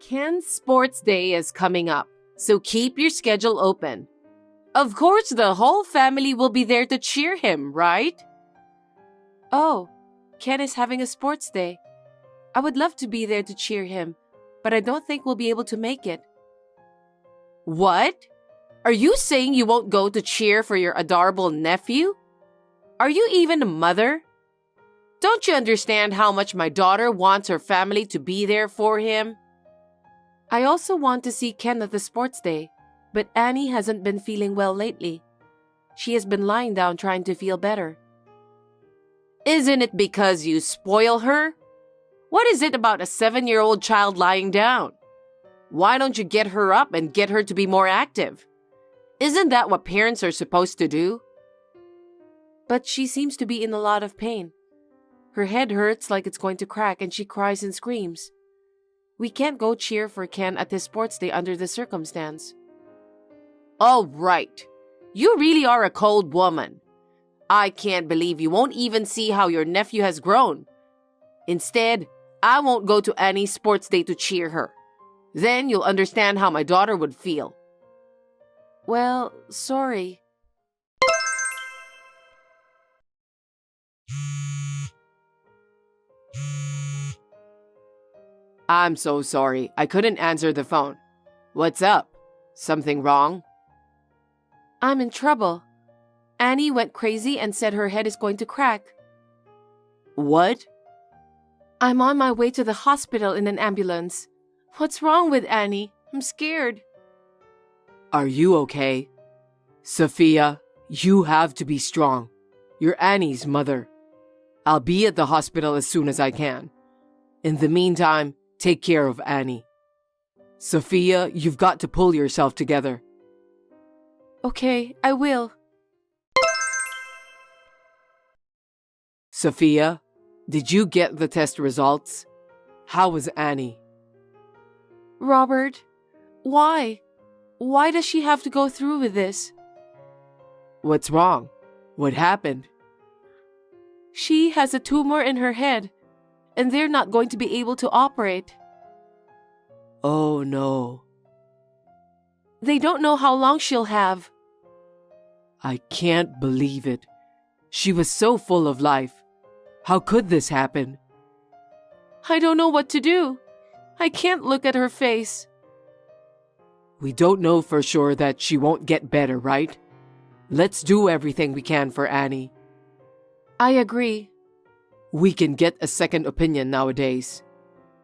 Ken's sports day is coming up, so keep your schedule open. Of course, the whole family will be there to cheer him, right? Oh, Ken is having a sports day. I would love to be there to cheer him, but I don't think we'll be able to make it. What? Are you saying you won't go to cheer for your adorable nephew? Are you even a mother? Don't you understand how much my daughter wants her family to be there for him? I also want to see Ken at the sports day, but Annie hasn't been feeling well lately. She has been lying down trying to feel better. Isn't it because you spoil her? What is it about a 7-year-old child lying down? Why don't you get her up and get her to be more active? Isn't that what parents are supposed to do? But she seems to be in a lot of pain. Her head hurts like it's going to crack and she cries and screams. We can't go cheer for Ken at his sports day under the circumstance. Oh, right. You really are a cold woman. I can't believe you won't even see how your nephew has grown. Instead, I won't go to Annie's sports day to cheer her. Then you'll understand how my daughter would feel. Well, sorry. I'm so sorry. I couldn't answer the phone. What's up? Something wrong? I'm in trouble. Annie went crazy and said her head is going to crack. What? I'm on my way to the hospital in an ambulance. What's wrong with Annie? I'm scared. Are you okay? Sophia, you have to be strong. You're Annie's mother. I'll be at the hospital as soon as I can. In the meantime, take care of Annie. Sophia, you've got to pull yourself together. Okay, I will. Sophia, did you get the test results? How was Annie? Robert, why? Why does she have to go through with this? What's wrong? What happened? She has a tumor in her head, and they're not going to be able to operate. Oh no. They don't know how long she'll have. I can't believe it. She was so full of life. How could this happen? I don't know what to do. I can't look at her face. We don't know for sure that she won't get better, right? Let's do everything we can for Annie. I agree. We can get a second opinion nowadays.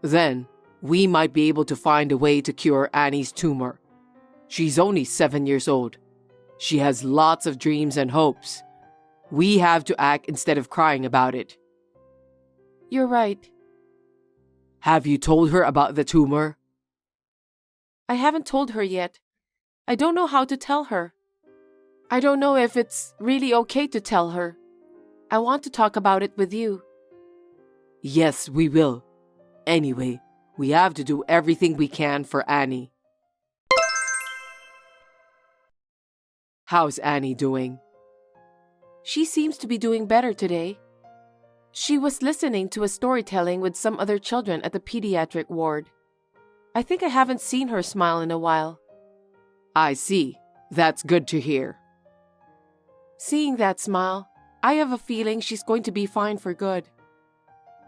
Then, we might be able to find a way to cure Annie's tumor. She's only 7 years old. She has lots of dreams and hopes. We have to act instead of crying about it. You're right. Have you told her about the tumor? I haven't told her yet. I don't know how to tell her. I don't know if it's really okay to tell her. I want to talk about it with you. Yes, we will. Anyway, we have to do everything we can for Annie. How's Annie doing? She seems to be doing better today. She was listening to a storytelling with some other children at the pediatric ward. I think I haven't seen her smile in a while. I see. That's good to hear. Seeing that smile, I have a feeling she's going to be fine for good.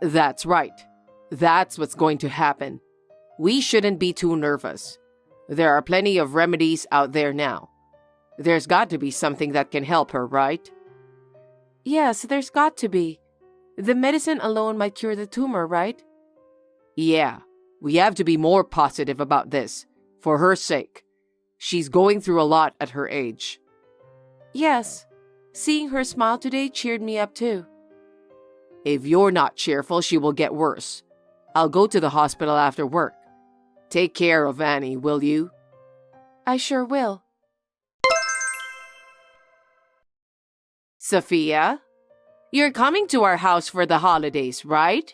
That's right. That's what's going to happen. We shouldn't be too nervous. There are plenty of remedies out there now. There's got to be something that can help her, right? Yes, there's got to be. The medicine alone might cure the tumor, right? Yeah, we have to be more positive about this, for her sake. She's going through a lot at her age. Yes, seeing her smile today cheered me up too. If you're not cheerful, she will get worse. I'll go to the hospital after work. Take care of Annie, will you? I sure will. Sophia, you're coming to our house for the holidays, right?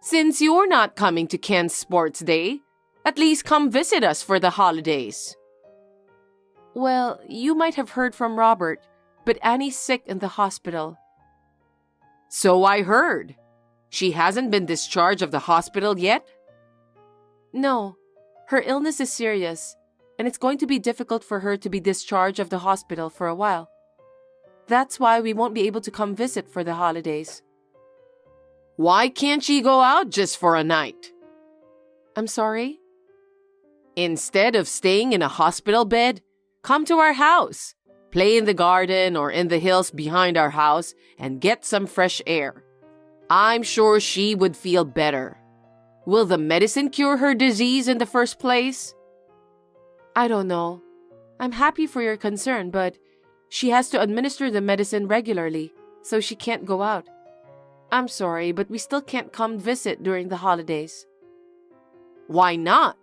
Since you're not coming to Ken's sports day, at least come visit us for the holidays. Well, you might have heard from Robert, but Annie's sick in the hospital. So I heard. She hasn't been discharged of the hospital yet? No, her illness is serious, and it's going to be difficult for her to be discharged of the hospital for a while. That's why we won't be able to come visit for the holidays. Why can't she go out just for a night? I'm sorry? Instead of staying in a hospital bed, come to our house. Play in the garden or in the hills behind our house and get some fresh air. I'm sure she would feel better. Will the medicine cure her disease in the first place? I don't know. I'm happy for your concern, but she has to administer the medicine regularly, so she can't go out. I'm sorry, but we still can't come visit during the holidays. Why not?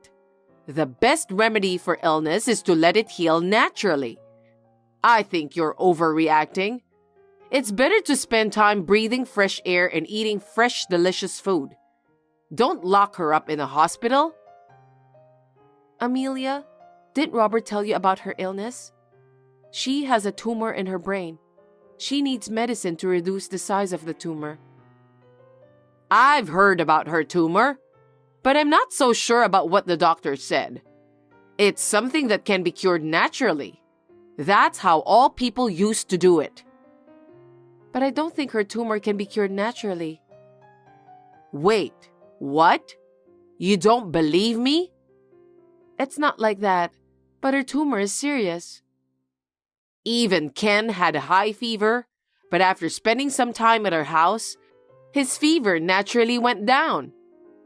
The best remedy for illness is to let it heal naturally. I think you're overreacting. It's better to spend time breathing fresh air and eating fresh, delicious food. Don't lock her up in a hospital. Amelia, did Robert tell you about her illness? She has a tumor in her brain. She needs medicine to reduce the size of the tumor. I've heard about her tumor, but I'm not so sure about what the doctor said. It's something that can be cured naturally. That's how all people used to do it. But I don't think her tumor can be cured naturally. Wait, what? You don't believe me? It's not like that, but her tumor is serious. Even Ken had a high fever, but after spending some time at our house, his fever naturally went down.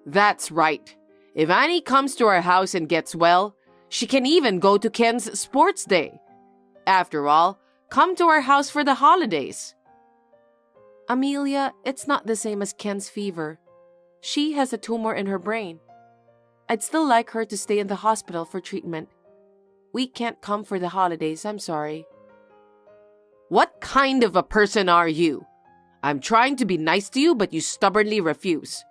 That's right. If Annie comes to our house and gets well, she can even go to Ken's sports day. After all, come to our house for the holidays. Amelia, it's not the same as Ken's fever. She has a tumor in her brain. I'd still like her to stay in the hospital for treatment. We can't come for the holidays, I'm sorry. What kind of a person are you? I'm trying to be nice to you, but you stubbornly refuse.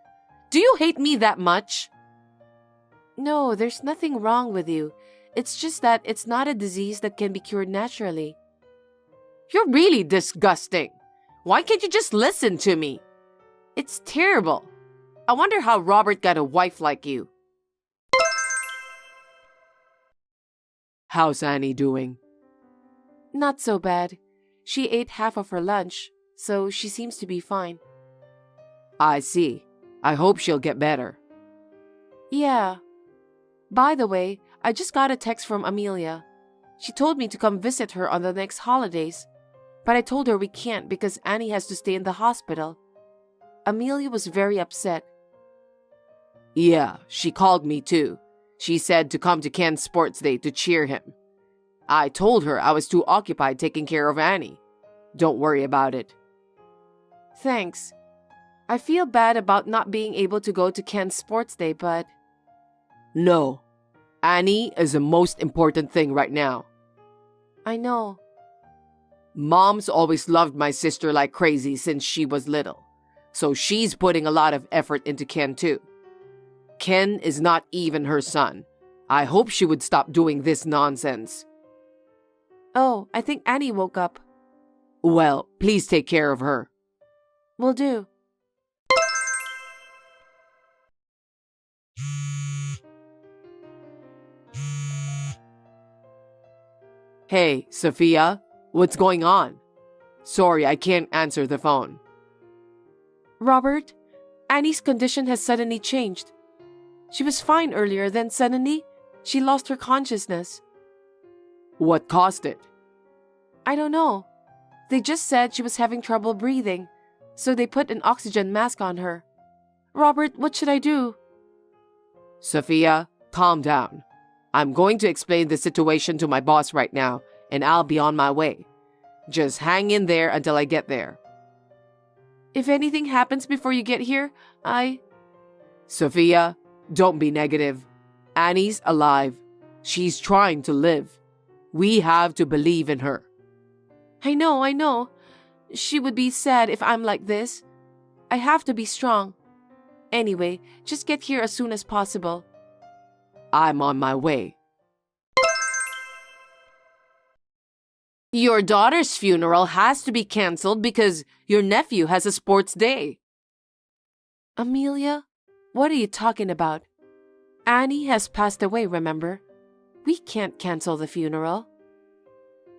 Do you hate me that much? No, there's nothing wrong with you. It's just that it's not a disease that can be cured naturally. You're really disgusting. Why can't you just listen to me? It's terrible. I wonder how Robert got a wife like you. How's Annie doing? Not so bad. She ate half of her lunch, so she seems to be fine. I see. I hope she'll get better. Yeah. By the way, I just got a text from Amelia. She told me to come visit her on the next holidays, but I told her we can't because Annie has to stay in the hospital. Amelia was very upset. Yeah, she called me too. She said to come to Ken's sports day to cheer him. I told her I was too occupied taking care of Annie. Don't worry about it. Thanks. I feel bad about not being able to go to Ken's sports day, but... No. Annie is the most important thing right now. I know. Mom's always loved my sister like crazy since she was little, so she's putting a lot of effort into Ken too. Ken is not even her son. I hope she would stop doing this nonsense. Oh, I think Annie woke up. Well, please take care of her. Will do. Hey, Sophia, what's going on? Sorry, I can't answer the phone. Robert, Annie's condition has suddenly changed. She was fine earlier, then suddenly, she lost her consciousness. What caused it? I don't know. They just said she was having trouble breathing, so they put an oxygen mask on her. Robert, what should I do? Sophia, calm down. I'm going to explain the situation to my boss right now, and I'll be on my way. Just hang in there until I get there. If anything happens before you get here, Sophia, don't be negative. Annie's alive. She's trying to live. We have to believe in her. I know. She would be sad if I'm like this. I have to be strong. Anyway, just get here as soon as possible. I'm on my way. Your daughter's funeral has to be canceled because your nephew has a sports day. Amelia, what are you talking about? Annie has passed away, remember? We can't cancel the funeral.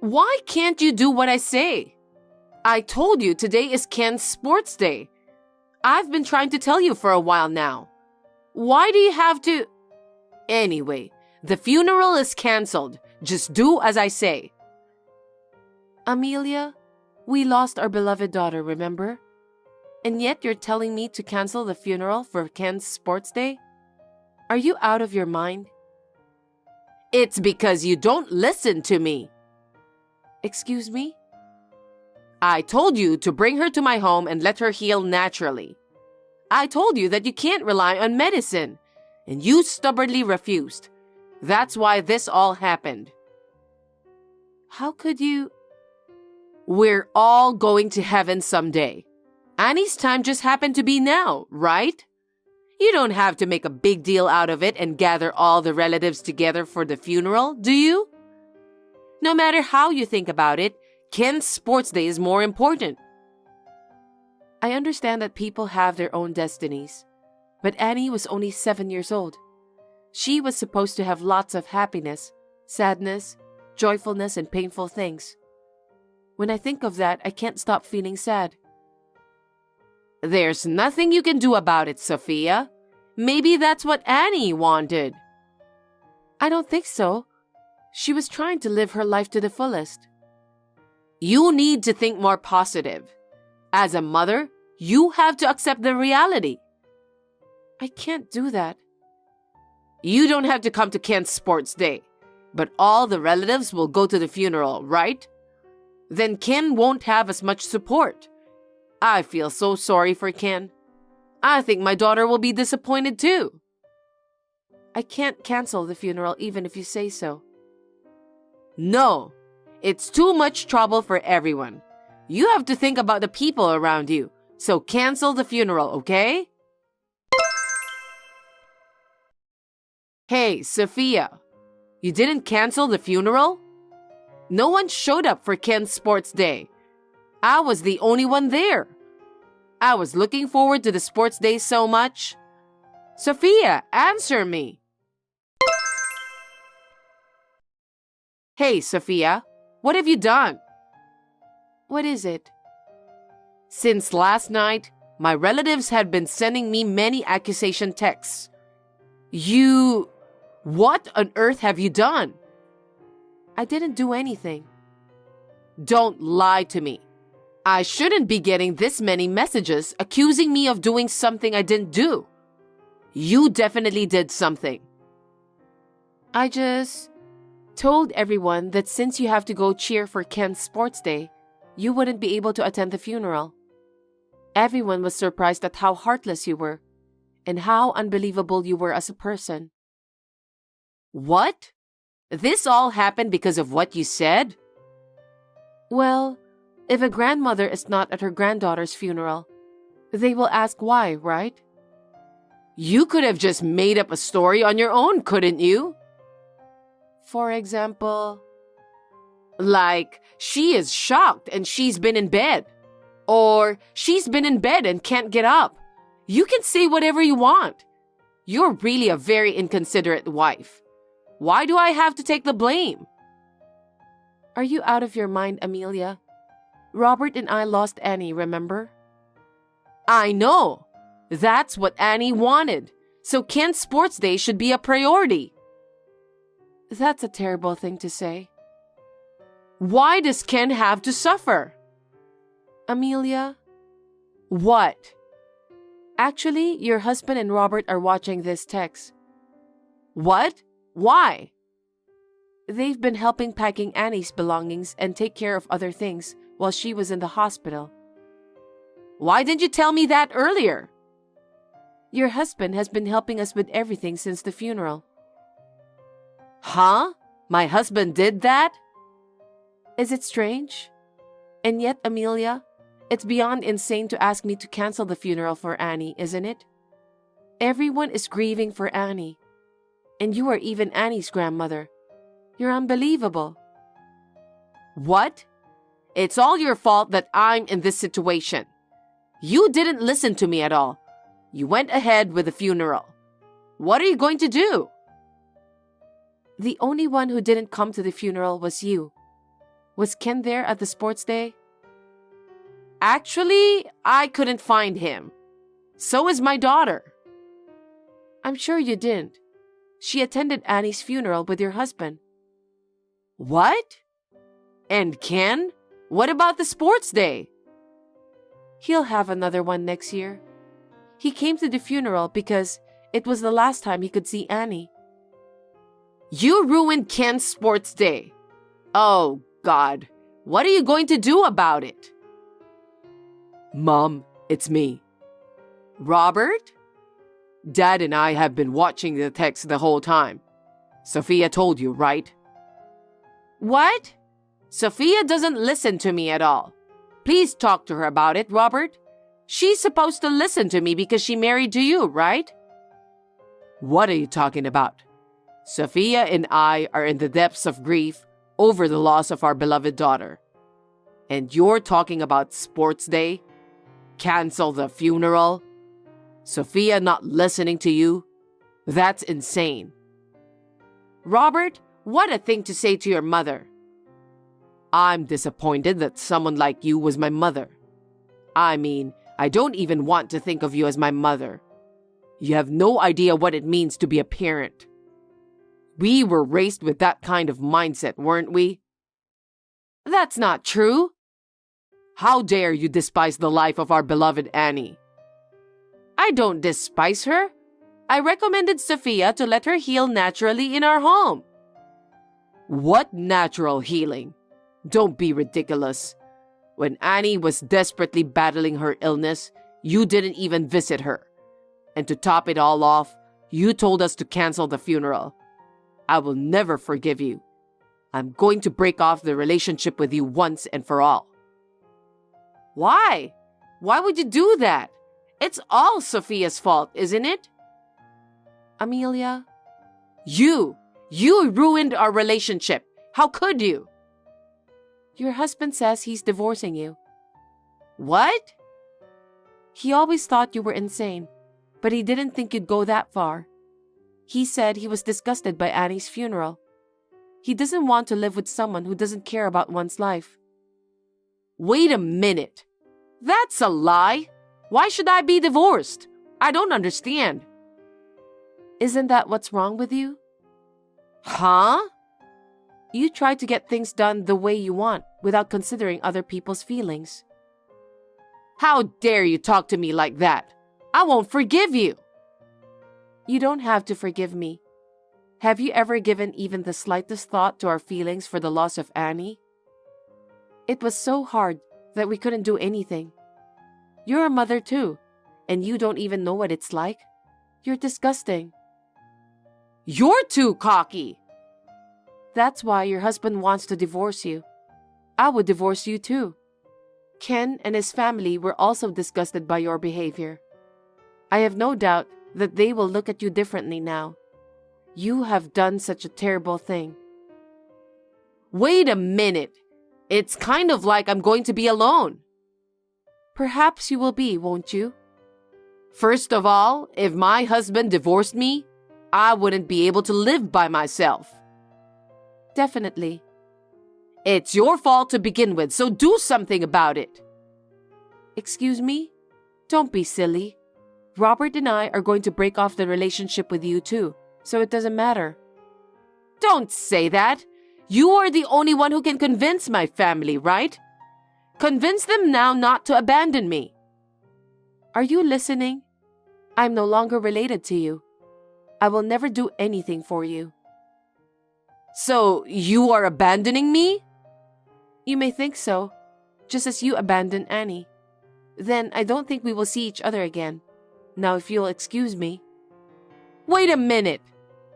Why can't you do what I say? I told you today is Ken's sports day. I've been trying to tell you for a while now. Why do you have to... Anyway, the funeral is canceled. Just do as I say. Amelia, we lost our beloved daughter, remember? And yet you're telling me to cancel the funeral for Ken's sports day? Are you out of your mind? It's because you don't listen to me. Excuse me? I told you to bring her to my home and let her heal naturally. I told you that you can't rely on medicine, and you stubbornly refused. That's why this all happened. How could you... We're all going to heaven someday. Annie's time just happened to be now, right? You don't have to make a big deal out of it and gather all the relatives together for the funeral, do you? No matter how you think about it, Ken's sports day is more important. I understand that people have their own destinies, but Annie was only 7 years old. She was supposed to have lots of happiness, sadness, joyfulness, and painful things. When I think of that, I can't stop feeling sad. There's nothing you can do about it, Sophia. Maybe that's what Annie wanted. I don't think so. She was trying to live her life to the fullest. You need to think more positive. As a mother, you have to accept the reality. I can't do that. You don't have to come to Ken's sports day, but all the relatives will go to the funeral, right? Then Ken won't have as much support. I feel so sorry for Ken. I think my daughter will be disappointed too. I can't cancel the funeral even if you say so. No, it's too much trouble for everyone. You have to think about the people around you, so cancel the funeral, okay? Hey, Sophia, you didn't cancel the funeral? No one showed up for Ken's sports day. I was the only one there. I was looking forward to the sports day so much. Sophia, answer me. Hey, Sophia, what have you done? What is it? Since last night, my relatives had been sending me many accusation texts. What on earth have you done? I didn't do anything. Don't lie to me. I shouldn't be getting this many messages accusing me of doing something I didn't do. You definitely did something. I just told everyone that since you have to go cheer for Ken's sports day, you wouldn't be able to attend the funeral. Everyone was surprised at how heartless you were and how unbelievable you were as a person. What? This all happened because of what you said? Well, if a grandmother is not at her granddaughter's funeral, they will ask why, right? You could have just made up a story on your own, couldn't you? For example, like, she is shocked and she's been in bed. Or, she's been in bed and can't get up. You can say whatever you want. You're really a very inconsiderate wife. Why do I have to take the blame? Are you out of your mind, Amelia? Robert and I lost Annie, remember? I know. That's what Annie wanted. So Ken's sports day should be a priority. That's a terrible thing to say. Why does Ken have to suffer? Amelia? What? Actually, your husband and Robert are watching this text. What? Why? They've been helping packing Annie's belongings and take care of other things while she was in the hospital. Why didn't you tell me that earlier? Your husband has been helping us with everything since the funeral. Huh? My husband did that? Is it strange? And yet, Amelia, it's beyond insane to ask me to cancel the funeral for Annie, isn't it? Everyone is grieving for Annie. And you are even Annie's grandmother. You're unbelievable. What? It's all your fault that I'm in this situation. You didn't listen to me at all. You went ahead with the funeral. What are you going to do? The only one who didn't come to the funeral was you. Was Ken there at the sports day? Actually, I couldn't find him. So is my daughter. I'm sure you didn't. She attended Annie's funeral with your husband. What? And Ken? What about the sports day? He'll have another one next year. He came to the funeral because it was the last time he could see Annie. You ruined Ken's sports day. Oh, God. What are you going to do about it? Mom, it's me. Robert? Dad and I have been watching the text the whole time. Sophia told you, right? What? Sophia doesn't listen to me at all. Please talk to her about it, Robert. She's supposed to listen to me because she married to you, right? What are you talking about? Sophia and I are in the depths of grief over the loss of our beloved daughter. And you're talking about sports day? Cancel the funeral? Sophia not listening to you? That's insane. Robert, what a thing to say to your mother. I'm disappointed that someone like you was my mother. I mean, I don't even want to think of you as my mother. You have no idea what it means to be a parent. We were raised with that kind of mindset, weren't we? That's not true. How dare you despise the life of our beloved Annie? I don't despise her. I recommended Sophia to let her heal naturally in our home. What natural healing? Don't be ridiculous. When Annie was desperately battling her illness, you didn't even visit her. And to top it all off, you told us to cancel the funeral. I will never forgive you. I'm going to break off the relationship with you once and for all. Why? Why would you do that? It's all Sophia's fault, isn't it? Amelia? You ruined our relationship. How could you? Your husband says he's divorcing you. What? He always thought you were insane, but he didn't think you'd go that far. He said he was disgusted by Annie's funeral. He doesn't want to live with someone who doesn't care about one's life. Wait a minute. That's a lie. Why should I be divorced? I don't understand. Isn't that what's wrong with you? Huh? You try to get things done the way you want without considering other people's feelings. How dare you talk to me like that? I won't forgive you. You don't have to forgive me. Have you ever given even the slightest thought to our feelings for the loss of Annie? It was so hard that we couldn't do anything. You're a mother too, and you don't even know what it's like. You're disgusting. You're too cocky. That's why your husband wants to divorce you. I would divorce you too. Ken and his family were also disgusted by your behavior. I have no doubt that they will look at you differently now. You have done such a terrible thing. Wait a minute. It's kind of like I'm going to be alone. Perhaps you will be, won't you? First of all, if my husband divorced me, I wouldn't be able to live by myself. Definitely. It's your fault to begin with, so do something about it. Excuse me? Don't be silly. Robert and I are going to break off the relationship with you too, so it doesn't matter. Don't say that. You are the only one who can convince my family, right? Convince them now not to abandon me. Are you listening? I'm no longer related to you. I will never do anything for you. So, you are abandoning me? You may think so, just as you abandoned Annie. Then I don't think we will see each other again. Now, if you'll excuse me. Wait a minute.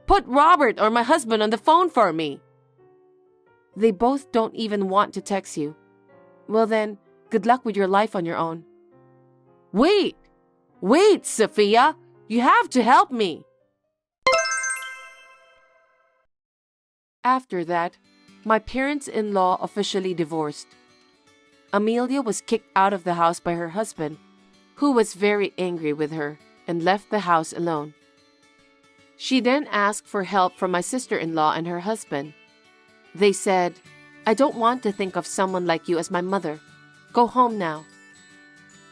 Put Robert or my husband on the phone for me. They both don't even want to text you. Well then, good luck with your life on your own. Wait, Sophia. You have to help me. After that, my parents-in-law officially divorced. Amelia was kicked out of the house by her husband, who was very angry with her and left the house alone. She then asked for help from my sister-in-law and her husband. They said, "I don't want to think of someone like you as my mother. Go home now."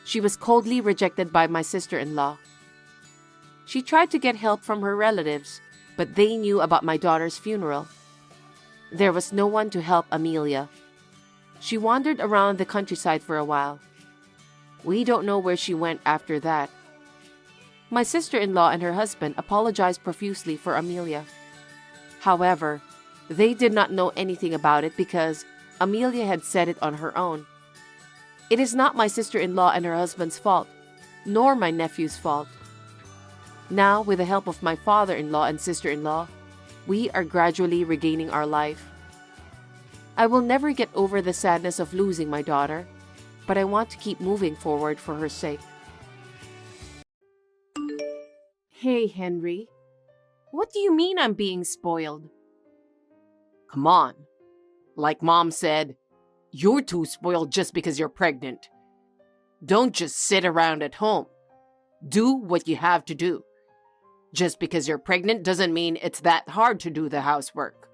She was coldly rejected by my sister-in-law. She tried to get help from her relatives, but they knew about my daughter's funeral. There was no one to help Amelia. She wandered around the countryside for a while. We don't know where she went after that. My sister-in-law and her husband apologized profusely for Amelia. However, they did not know anything about it because Amelia had said it on her own. It is not my sister-in-law and her husband's fault, nor my nephew's fault. Now, with the help of my father-in-law and sister-in-law, we are gradually regaining our life. I will never get over the sadness of losing my daughter, but I want to keep moving forward for her sake. Hey, Henry. What do you mean I'm being spoiled? Come on. Like Mom said, you're too spoiled just because you're pregnant. Don't just sit around at home. Do what you have to do. Just because you're pregnant doesn't mean it's that hard to do the housework.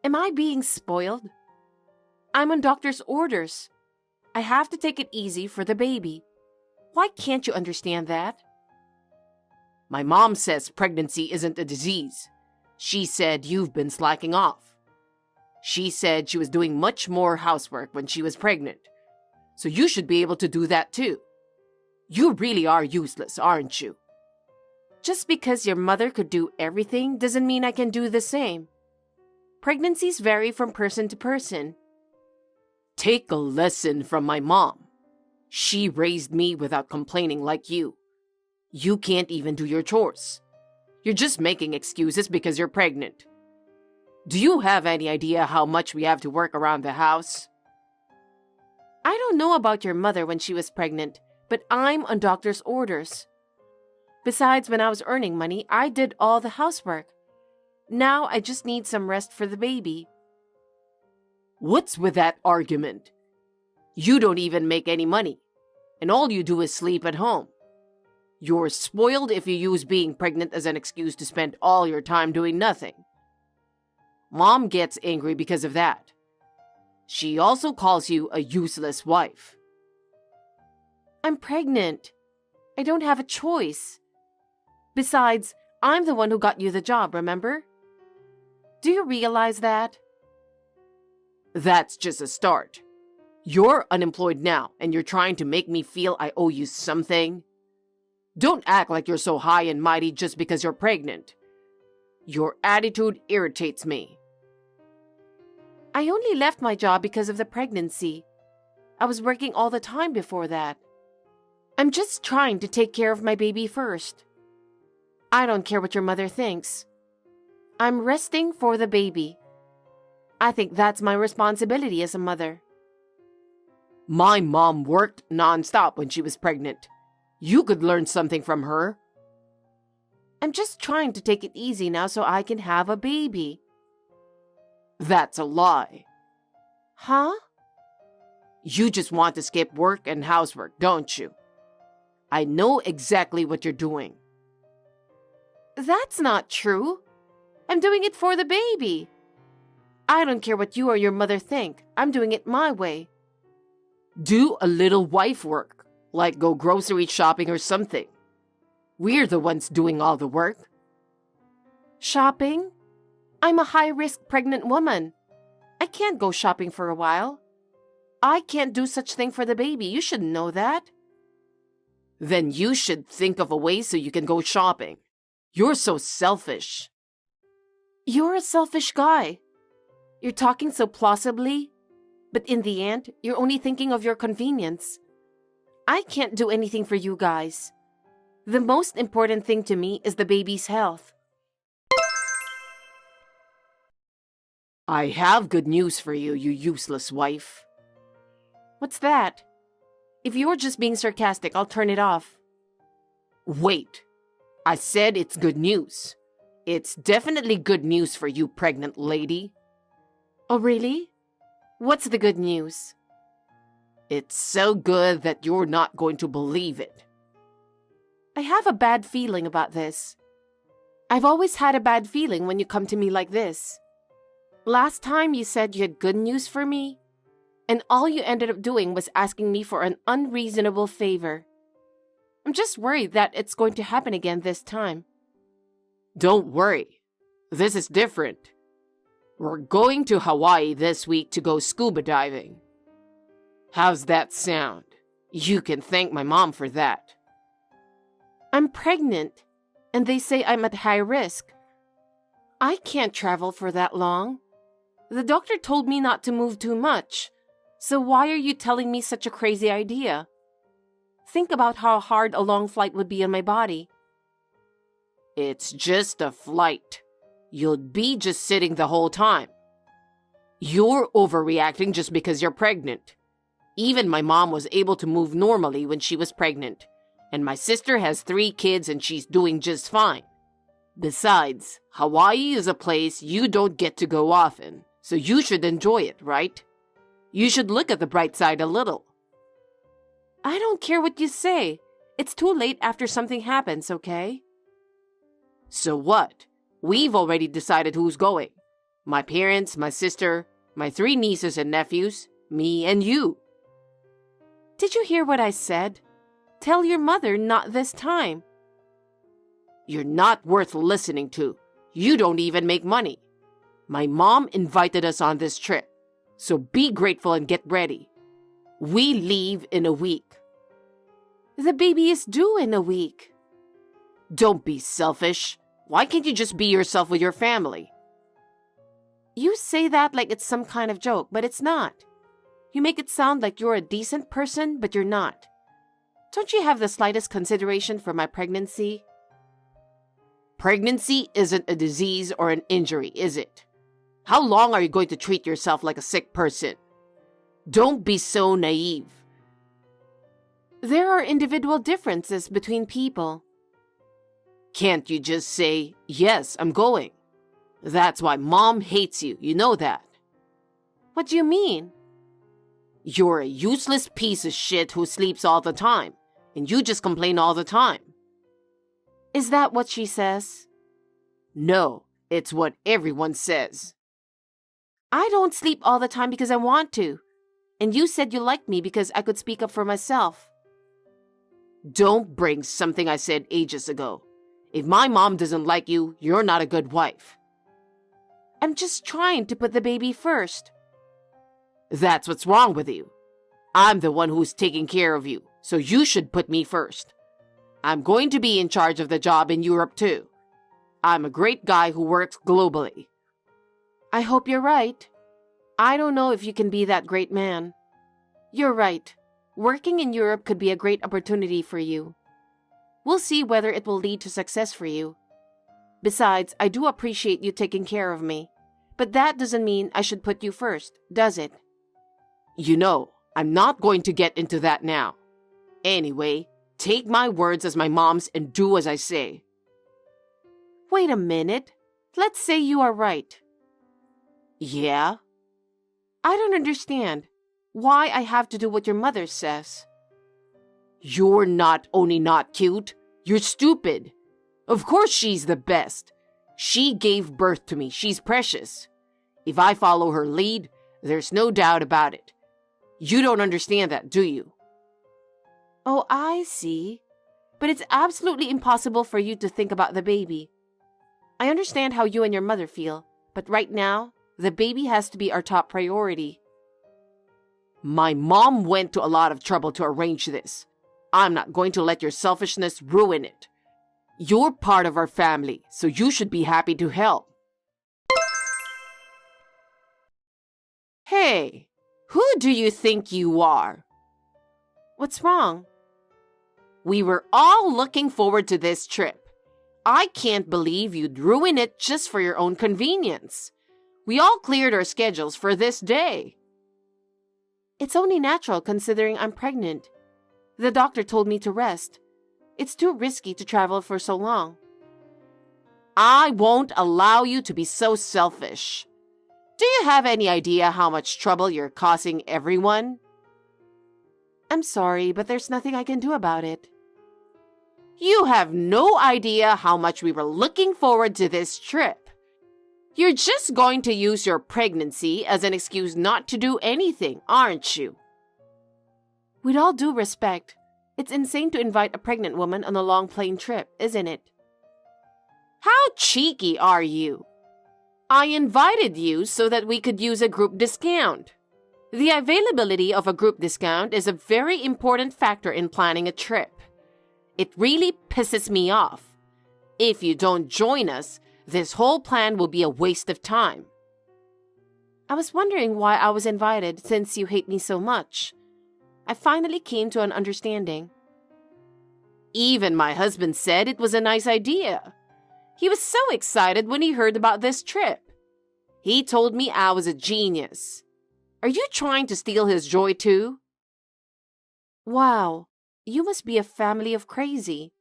Am I being spoiled? I'm on doctor's orders. I have to take it easy for the baby. Why can't you understand that? My mom says pregnancy isn't a disease. She said you've been slacking off. She said she was doing much more housework when she was pregnant. So you should be able to do that too. You really are useless, aren't you? Just because your mother could do everything doesn't mean I can do the same. Pregnancies vary from person to person. Take a lesson from my mom. She raised me without complaining like you. You can't even do your chores. You're just making excuses because you're pregnant. Do you have any idea how much we have to work around the house? I don't know about your mother when she was pregnant, but I'm on doctor's orders. Besides, when I was earning money, I did all the housework. Now I just need some rest for the baby. What's with that argument? You don't even make any money, and all you do is sleep at home. You're spoiled if you use being pregnant as an excuse to spend all your time doing nothing. Mom gets angry because of that. She also calls you a useless wife. I'm pregnant. I don't have a choice. Besides, I'm the one who got you the job, remember? Do you realize that? That's just a start. You're unemployed now, and you're trying to make me feel I owe you something. Don't act like you're so high and mighty just because you're pregnant. Your attitude irritates me. I only left my job because of the pregnancy. I was working all the time before that. I'm just trying to take care of my baby first. I don't care what your mother thinks. I'm resting for the baby. I think that's my responsibility as a mother. My mom worked nonstop when she was pregnant. You could learn something from her. I'm just trying to take it easy now so I can have a baby. That's a lie. Huh? You just want to skip work and housework, don't you? I know exactly what you're doing. That's not true. I'm doing it for the baby. I don't care what you or your mother think. I'm doing it my way. Do a little wife work, like go grocery shopping or something. We're the ones doing all the work. Shopping? I'm a high-risk pregnant woman. I can't go shopping for a while. I can't do such thing for the baby. You should know that. Then you should think of a way so you can go shopping. You're so selfish. You're a selfish guy. You're talking so plausibly, but in the end, you're only thinking of your convenience. I can't do anything for you guys. The most important thing to me is the baby's health. I have good news for you, you useless wife. What's that? If you're just being sarcastic, I'll turn it off. Wait. I said it's good news. It's definitely good news for you, pregnant lady. Oh, really? What's the good news? It's so good that you're not going to believe it. I have a bad feeling about this. I've always had a bad feeling when you come to me like this. Last time you said you had good news for me, and all you ended up doing was asking me for an unreasonable favor. I'm just worried that it's going to happen again this time. Don't worry. This is different. We're going to Hawaii this week to go scuba diving. How's that sound? You can thank my mom for that. I'm pregnant, and they say I'm at high risk. I can't travel for that long. The doctor told me not to move too much, so why are you telling me such a crazy idea? Think about how hard a long flight would be on my body. It's just a flight. You'll be just sitting the whole time. You're overreacting just because you're pregnant. Even my mom was able to move normally when she was pregnant, and my sister has 3 kids and she's doing just fine. Besides, Hawaii is a place you don't get to go often, so you should enjoy it, right? You should look at the bright side a little. I don't care what you say. It's too late after something happens, okay? So what? We've already decided who's going. My parents, my sister, my 3 nieces and nephews, me and you. Did you hear what I said? Tell your mother not this time. You're not worth listening to. You don't even make money. My mom invited us on this trip, so be grateful and get ready. We leave in a week. The baby is due in a week. Don't be selfish. Why can't you just be yourself with your family? You say that like it's some kind of joke, but it's not. You make it sound like you're a decent person, but you're not. Don't you have the slightest consideration for my pregnancy? Pregnancy isn't a disease or an injury, is it? How long are you going to treat yourself like a sick person? Don't be so naive. There are individual differences between people. Can't you just say, yes, I'm going? That's why mom hates you, you know that. What do you mean? You're a useless piece of shit who sleeps all the time, and you just complain all the time. Is that what she says? No, it's what everyone says. I don't sleep all the time because I want to. And you said you liked me because I could speak up for myself. Don't bring something I said ages ago. If my mom doesn't like you, you're not a good wife. I'm just trying to put the baby first. That's what's wrong with you. I'm the one who's taking care of you, so you should put me first. I'm going to be in charge of the job in Europe too. I'm a great guy who works globally. I hope you're right. I don't know if you can be that great man. You're right. Working in Europe could be a great opportunity for you. We'll see whether it will lead to success for you. Besides, I do appreciate you taking care of me. But that doesn't mean I should put you first, does it? You know, I'm not going to get into that now. Anyway, take my words as my mom's and do as I say. Wait a minute. Let's say you are right. Yeah? I don't understand why I have to do what your mother says. You're not only not cute, you're stupid. Of course she's the best. She gave birth to me. She's precious. If I follow her lead, there's no doubt about it. You don't understand that, do you? Oh, I see. But it's absolutely impossible for you to think about the baby. I understand how you and your mother feel, but right now, the baby has to be our top priority. My mom went to a lot of trouble to arrange this. I'm not going to let your selfishness ruin it. You're part of our family, so you should be happy to help. Hey, who do you think you are? What's wrong? We were all looking forward to this trip. I can't believe you'd ruin it just for your own convenience. We all cleared our schedules for this day. It's only natural considering I'm pregnant. The doctor told me to rest. It's too risky to travel for so long. I won't allow you to be so selfish. Do you have any idea how much trouble you're causing everyone? I'm sorry, but there's nothing I can do about it. You have no idea how much we were looking forward to this trip. You're just going to use your pregnancy as an excuse not to do anything, aren't you? With all due respect, it's insane to invite a pregnant woman on a long plane trip, isn't it? How cheeky are you? I invited you so that we could use a group discount. The availability of a group discount is a very important factor in planning a trip. It really pisses me off. If you don't join us, this whole plan will be a waste of time. I was wondering why I was invited since you hate me so much. I finally came to an understanding. Even my husband said it was a nice idea. He was so excited when he heard about this trip. He told me I was a genius. Are you trying to steal his joy too? Wow, you must be a family of crazy.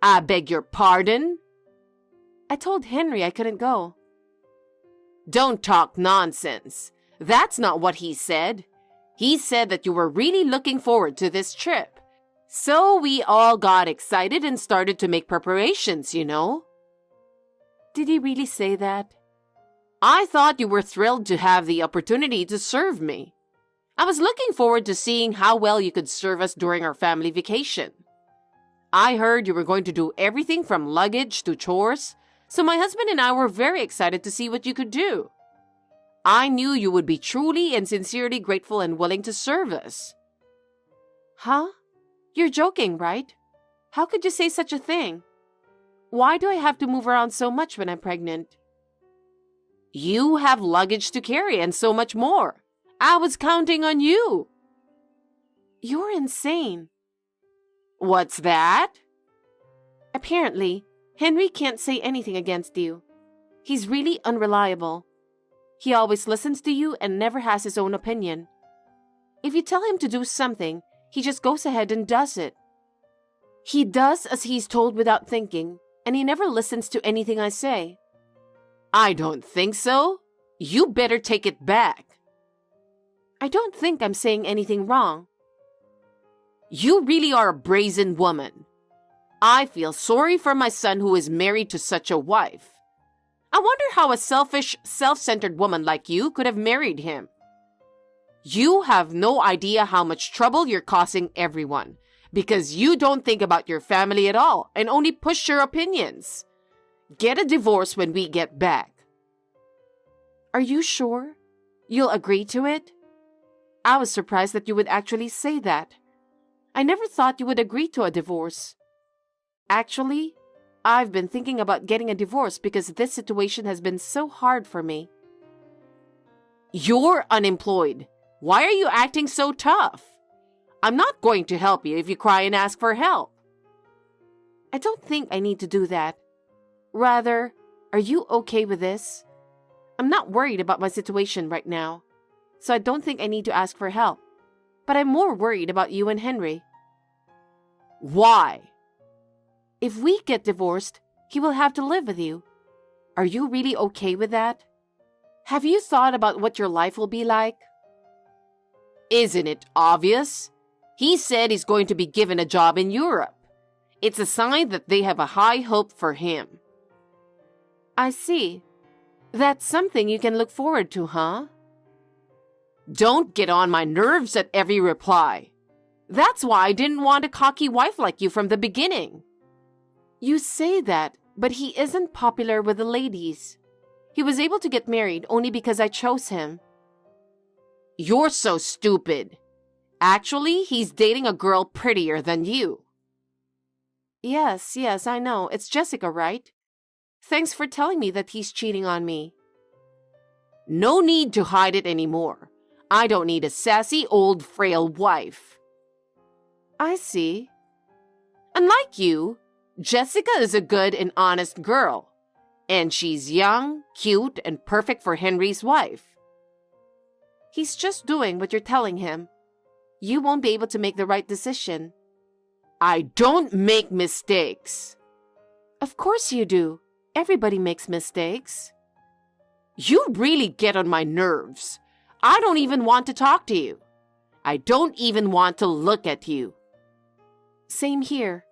I beg your pardon? I told Henry I couldn't go. Don't talk nonsense. That's not what he said. He said that you were really looking forward to this trip. So we all got excited and started to make preparations, you know. Did he really say that? I thought you were thrilled to have the opportunity to serve me. I was looking forward to seeing how well you could serve us during our family vacation. I heard you were going to do everything from luggage to chores, so my husband and I were very excited to see what you could do. I knew you would be truly and sincerely grateful and willing to serve us. Huh? You're joking, right? How could you say such a thing? Why do I have to move around so much when I'm pregnant? You have luggage to carry and so much more. I was counting on you. You're insane. What's that? Apparently, Henry can't say anything against you. He's really unreliable. He always listens to you and never has his own opinion. If you tell him to do something, he just goes ahead and does it. He does as he's told without thinking, and he never listens to anything I say. I don't think so. You better take it back. I don't think I'm saying anything wrong. You really are a brazen woman. I feel sorry for my son who is married to such a wife. I wonder how a selfish, self-centered woman like you could have married him. You have no idea how much trouble you're causing everyone because you don't think about your family at all and only push your opinions. Get a divorce when we get back. Are you sure? You'll agree to it? I was surprised that you would actually say that. I never thought you would agree to a divorce. Actually, I've been thinking about getting a divorce because this situation has been so hard for me. You're unemployed. Why are you acting so tough? I'm not going to help you if you cry and ask for help. I don't think I need to do that. Rather, are you okay with this? I'm not worried about my situation right now, so I don't think I need to ask for help. But I'm more worried about you and Henry. Why? If we get divorced, he will have to live with you. Are you really okay with that? Have you thought about what your life will be like? Isn't it obvious? He said he's going to be given a job in Europe. It's a sign that they have a high hope for him. I see. That's something you can look forward to, huh? Don't get on my nerves at every reply. That's why I didn't want a cocky wife like you from the beginning. You say that, but he isn't popular with the ladies. He was able to get married only because I chose him. You're so stupid. Actually, he's dating a girl prettier than you. Yes, I know. It's Jessica, right? Thanks for telling me that he's cheating on me. No need to hide it anymore. I don't need a sassy, old, frail wife. I see. Unlike you, Jessica is a good and honest girl. And she's young, cute, and perfect for Henry's wife. He's just doing what you're telling him. You won't be able to make the right decision. I don't make mistakes. Of course you do. Everybody makes mistakes. You really get on my nerves. I don't even want to talk to you. I don't even want to look at you. Same here.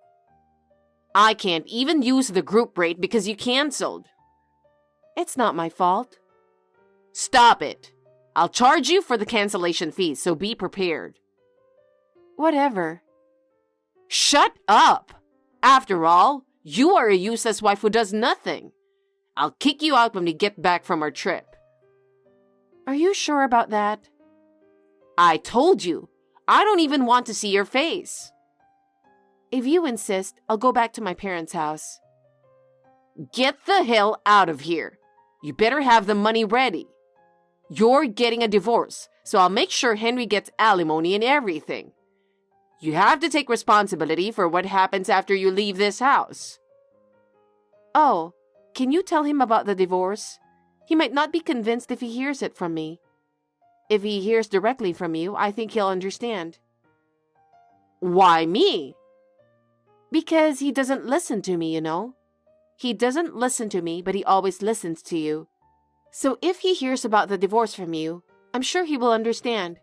I can't even use the group rate because you canceled. It's not my fault. Stop it. I'll charge you for the cancellation fee, so be prepared. Whatever. Shut up! After all, you are a useless wife who does nothing. I'll kick you out when we get back from our trip. Are you sure about that? I told you, I don't even want to see your face. If you insist, I'll go back to my parents' house. Get the hell out of here. You better have the money ready. You're getting a divorce, so I'll make sure Henry gets alimony and everything. You have to take responsibility for what happens after you leave this house. Oh, can you tell him about the divorce? He might not be convinced if he hears it from me. If he hears directly from you, I think he'll understand. Why me? Because he doesn't listen to me, you know. He doesn't listen to me, but he always listens to you. So if he hears about the divorce from you, I'm sure he will understand.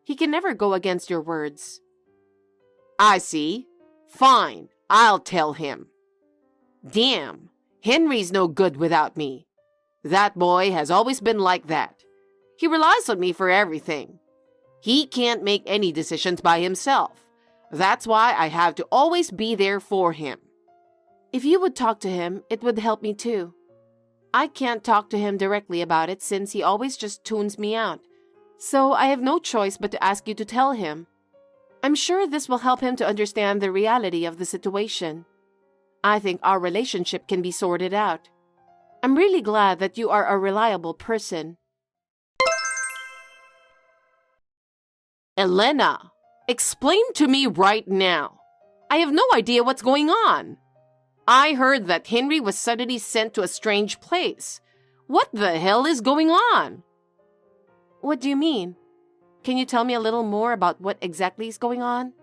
He can never go against your words. I see. Fine, I'll tell him. Damn, Henry's no good without me. That boy has always been like that. He relies on me for everything. He can't make any decisions by himself. That's why I have to always be there for him. If you would talk to him, it would help me too. I can't talk to him directly about it since he always just tunes me out. So I have no choice but to ask you to tell him. I'm sure this will help him to understand the reality of the situation. I think our relationship can be sorted out. I'm really glad that you are a reliable person. Elena, explain to me right now. I have no idea what's going on. I heard that Henry was suddenly sent to a strange place. What the hell is going on? What do you mean? Can you tell me a little more about what exactly is going on?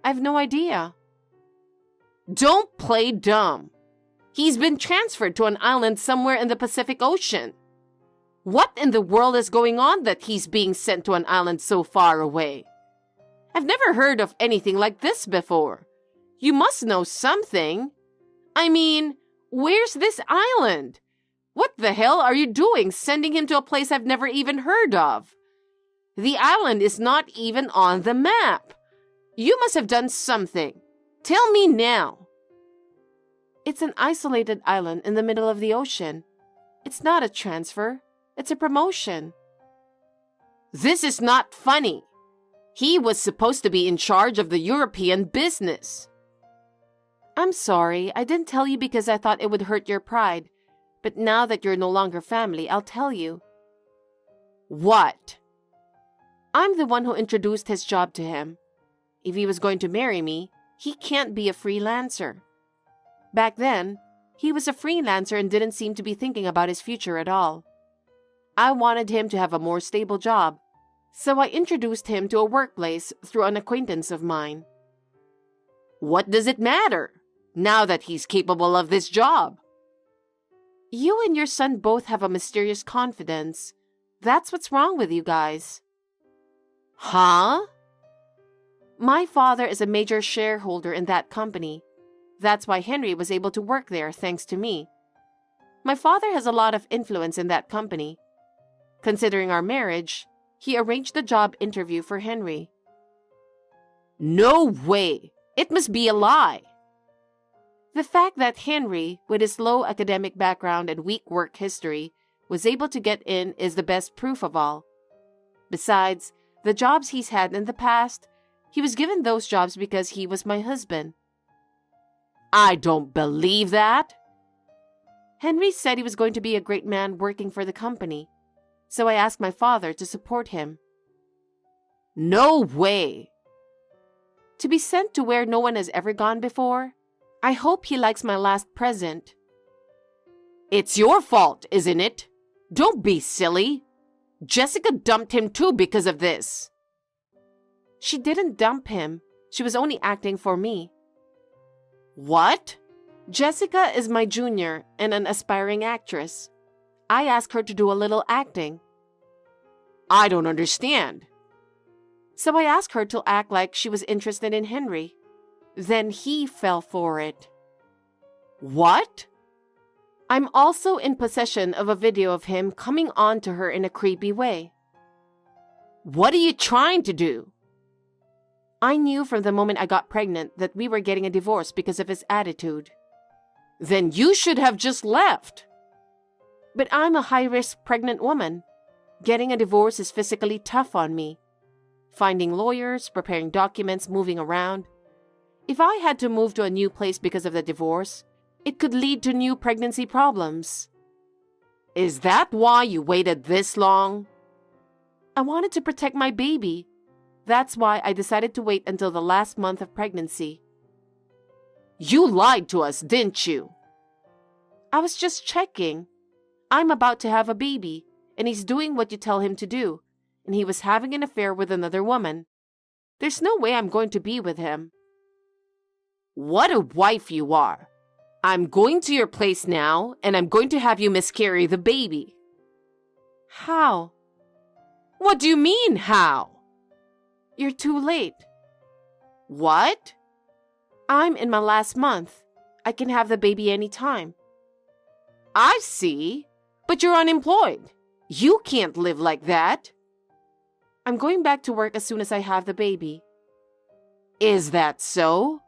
I have no idea. Don't play dumb. He's been transferred to an island somewhere in the Pacific Ocean. What in the world is going on that he's being sent to an island so far away? I've never heard of anything like this before. You must know something. I mean, where's this island? What the hell are you doing sending him to a place I've never even heard of? The island is not even on the map. You must have done something. Tell me now. It's an isolated island in the middle of the ocean. It's not a transfer. It's a promotion. This is not funny. He was supposed to be in charge of the European business. I'm sorry, I didn't tell you because I thought it would hurt your pride. But now that you're no longer family, I'll tell you. What? I'm the one who introduced his job to him. If he was going to marry me, he can't be a freelancer. Back then, he was a freelancer and didn't seem to be thinking about his future at all. I wanted him to have a more stable job, so I introduced him to a workplace through an acquaintance of mine. What does it matter, now that he's capable of this job? You and your son both have a mysterious confidence. That's what's wrong with you guys. Huh? My father is a major shareholder in that company. That's why Henry was able to work there thanks to me. My father has a lot of influence in that company. Considering our marriage, he arranged the job interview for Henry. No way! It must be a lie. The fact that Henry, with his low academic background and weak work history, was able to get in is the best proof of all. Besides, the jobs he's had in the past, he was given those jobs because he was my husband. I don't believe that. Henry said he was going to be a great man working for the company, so I asked my father to support him. No way. To be sent to where no one has ever gone before, I hope he likes my last present. It's your fault, isn't it? Don't be silly. Jessica dumped him too because of this. She didn't dump him. She was only acting for me. What? Jessica is my junior and an aspiring actress. I asked her to do a little acting. I don't understand. So I asked her to act like she was interested in Henry. Then he fell for it. What? I'm also in possession of a video of him coming on to her in a creepy way. What are you trying to do? I knew from the moment I got pregnant that we were getting a divorce because of his attitude. Then you should have just left. But I'm a high-risk pregnant woman. Getting a divorce is physically tough on me. Finding lawyers, preparing documents, moving around. If I had to move to a new place because of the divorce, it could lead to new pregnancy problems. Is that why you waited this long? I wanted to protect my baby. That's why I decided to wait until the last month of pregnancy. You lied to us, didn't you? I was just checking. I'm about to have a baby, and he's doing what you tell him to do, and he was having an affair with another woman. There's no way I'm going to be with him. What a wife you are. I'm going to your place now, and I'm going to have you miscarry the baby. How? What do you mean, how? You're too late. What? I'm in my last month. I can have the baby anytime. I see. But you're unemployed. You can't live like that. I'm going back to work as soon as I have the baby. Is that so?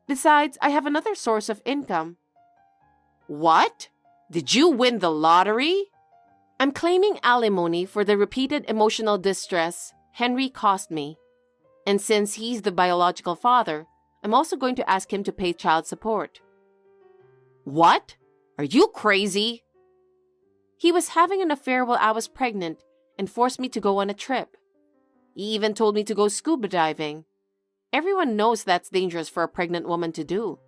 Besides, I have another source of income. What? Did you win the lottery? I'm claiming alimony for the repeated emotional distress Henry caused me. And since he's the biological father, I'm also going to ask him to pay child support. What? Are you crazy? He was having an affair while I was pregnant and forced me to go on a trip. He even told me to go scuba diving. Everyone knows that's dangerous for a pregnant woman to do.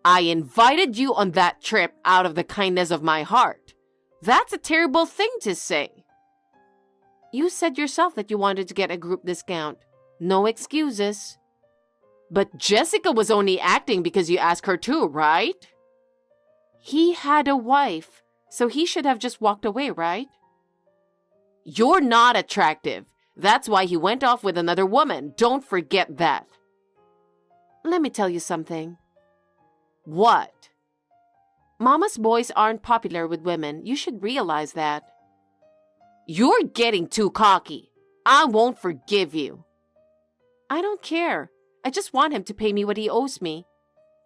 I invited you on that trip out of the kindness of my heart. That's a terrible thing to say. You said yourself that you wanted to get a group discount. No excuses. But Jessica was only acting because you asked her to, right? He had a wife, so he should have just walked away, right? You're not attractive. That's why he went off with another woman. Don't forget that. Let me tell you something. What? Mama's boys aren't popular with women. You should realize that. You're getting too cocky. I won't forgive you. I don't care. I just want him to pay me what he owes me.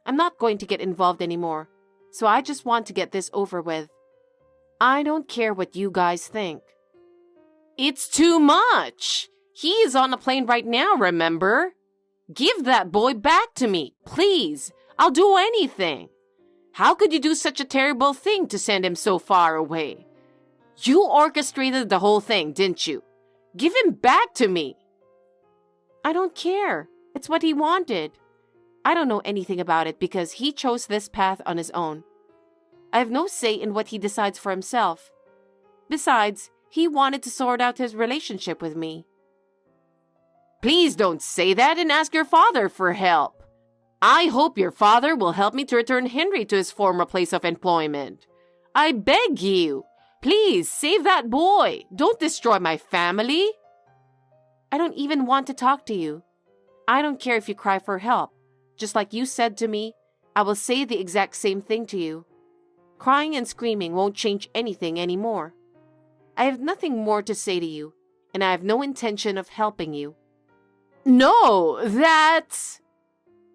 I'm not going to get involved anymore, so I just want to get this over with. I don't care what you guys think. It's too much. He is on a plane right now, remember? Give that boy back to me, please. I'll do anything. How could you do such a terrible thing to send him so far away? You orchestrated the whole thing, didn't you? Give him back to me. I don't care. It's what he wanted. I don't know anything about it because he chose this path on his own. I have no say in what he decides for himself. Besides, he wanted to sort out his relationship with me. Please don't say that and ask your father for help. I hope your father will help me to return Henry to his former place of employment. I beg you, please save that boy. Don't destroy my family. I don't even want to talk to you. I don't care if you cry for help. Just like you said to me, I will say the exact same thing to you. Crying and screaming won't change anything anymore. I have nothing more to say to you, and I have no intention of helping you. No, that's...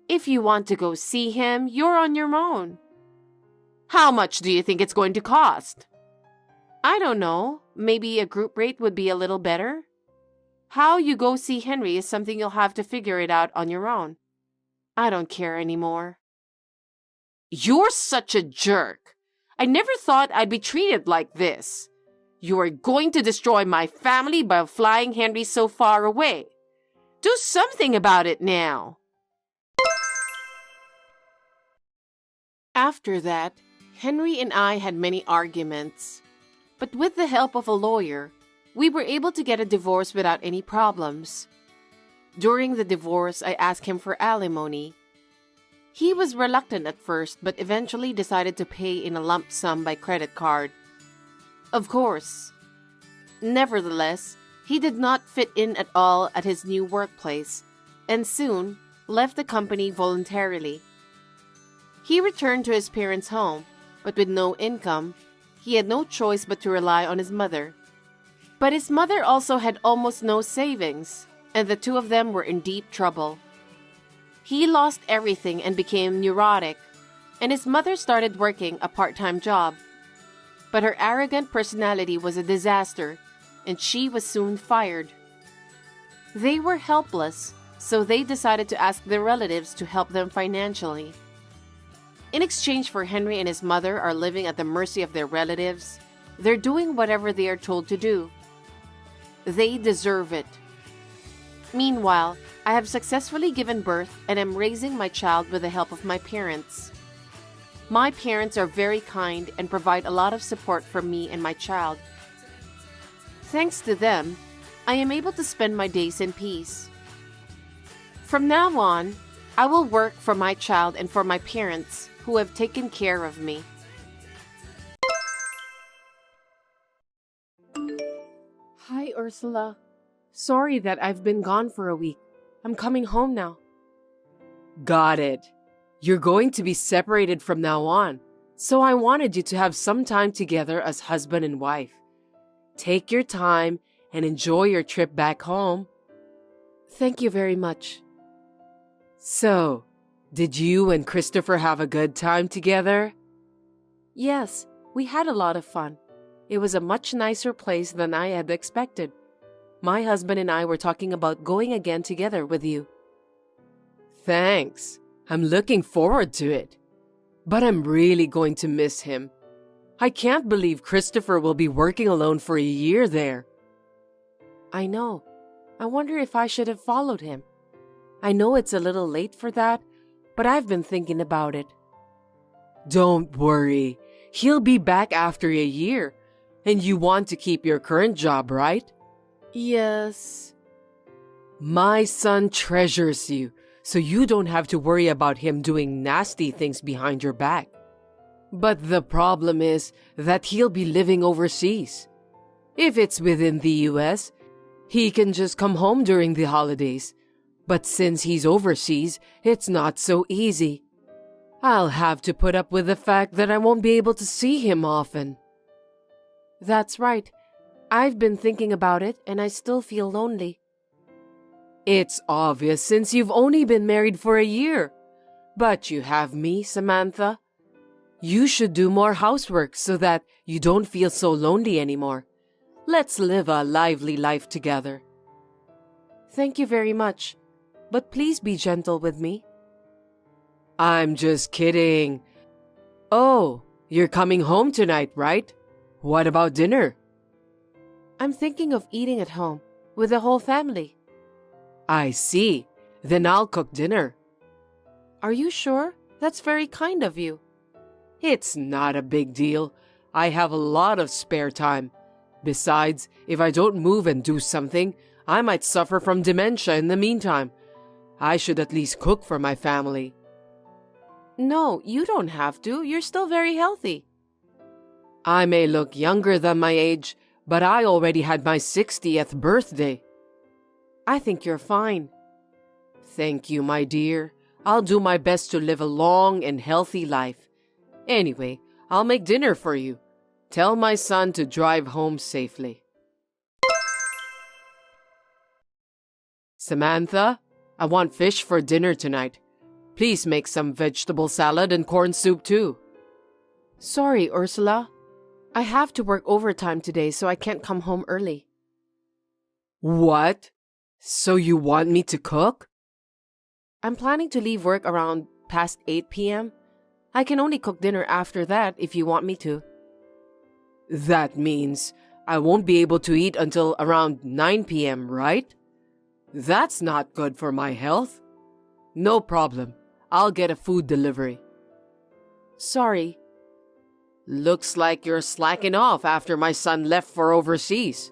If you want to go see him, you're on your own. How much do you think it's going to cost? I don't know. Maybe a group rate would be a little better. How you go see Henry is something you'll have to figure it out on your own. I don't care anymore. You're such a jerk. I never thought I'd be treated like this. You are going to destroy my family by flying Henry so far away. Do something about it now. After that, Henry and I had many arguments. But with the help of a lawyer, we were able to get a divorce without any problems. During the divorce, I asked him for alimony. He was reluctant at first, but eventually decided to pay in a lump sum by credit card. Of course. Nevertheless, he did not fit in at all at his new workplace, and soon left the company voluntarily. He returned to his parents' home, but with no income, he had no choice but to rely on his mother. But his mother also had almost no savings, and the two of them were in deep trouble. He lost everything and became neurotic, and his mother started working a part-time job. But her arrogant personality was a disaster, and she was soon fired. They were helpless, so they decided to ask their relatives to help them financially. In exchange for Henry and his mother are living at the mercy of their relatives, they're doing whatever they are told to do. They deserve it. Meanwhile, I have successfully given birth and am raising my child with the help of my parents. My parents are very kind and provide a lot of support for me and my child. Thanks to them, I am able to spend my days in peace. From now on, I will work for my child and for my parents who have taken care of me. Hi, Ursula. Sorry that I've been gone for a week. I'm coming home now. Got it. You're going to be separated from now on, so I wanted you to have some time together as husband and wife. Take your time and enjoy your trip back home. Thank you very much. So, did you and Christopher have a good time together? Yes, we had a lot of fun. It was a much nicer place than I had expected. My husband and I were talking about going again together with you. Thanks. I'm looking forward to it. But I'm really going to miss him. I can't believe Christopher will be working alone for a year there. I know. I wonder if I should have followed him. I know it's a little late for that, but I've been thinking about it. Don't worry. He'll be back after a year. And you want to keep your current job, right? Yes. My son treasures you, so you don't have to worry about him doing nasty things behind your back. But the problem is that he'll be living overseas. If it's within the US, he can just come home during the holidays. But since he's overseas, it's not so easy. I'll have to put up with the fact that I won't be able to see him often. That's right. I've been thinking about it and I still feel lonely. It's obvious since you've only been married for a year. But you have me, Samantha. You should do more housework so that you don't feel so lonely anymore. Let's live a lively life together. Thank you very much. But please be gentle with me. I'm just kidding. Oh, you're coming home tonight, right? What about dinner? I'm thinking of eating at home with the whole family. I see. Then I'll cook dinner. Are you sure? That's very kind of you. It's not a big deal. I have a lot of spare time. Besides, if I don't move and do something, I might suffer from dementia in the meantime. I should at least cook for my family. No, you don't have to. You're still very healthy. I may look younger than my age, but I already had my 60th birthday. I think you're fine. Thank you, my dear. I'll do my best to live a long and healthy life. Anyway, I'll make dinner for you. Tell my son to drive home safely. Samantha, I want fish for dinner tonight. Please make some vegetable salad and corn soup too. Sorry, Ursula. I have to work overtime today, so I can't come home early. What? So you want me to cook? I'm planning to leave work around past 8 p.m. I can only cook dinner after that if you want me to. That means I won't be able to eat until around 9 p.m., right? That's not good for my health. No problem. I'll get a food delivery. Sorry. Looks like you're slacking off after my son left for overseas.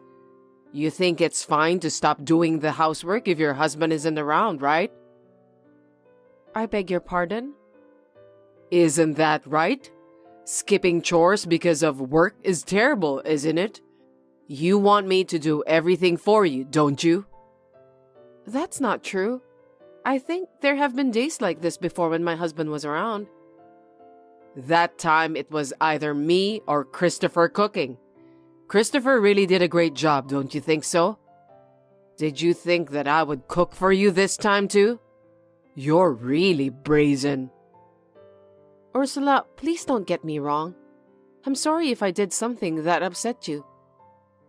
You think it's fine to stop doing the housework if your husband isn't around, right? I beg your pardon? Isn't that right? Skipping chores because of work is terrible, isn't it? You want me to do everything for you, don't you? That's not true. I think there have been days like this before when my husband was around. That time it was either me or Christopher cooking. Christopher really did a great job, don't you think so? Did you think that I would cook for you this time too? You're really brazen. Ursula, please don't get me wrong. I'm sorry if I did something that upset you.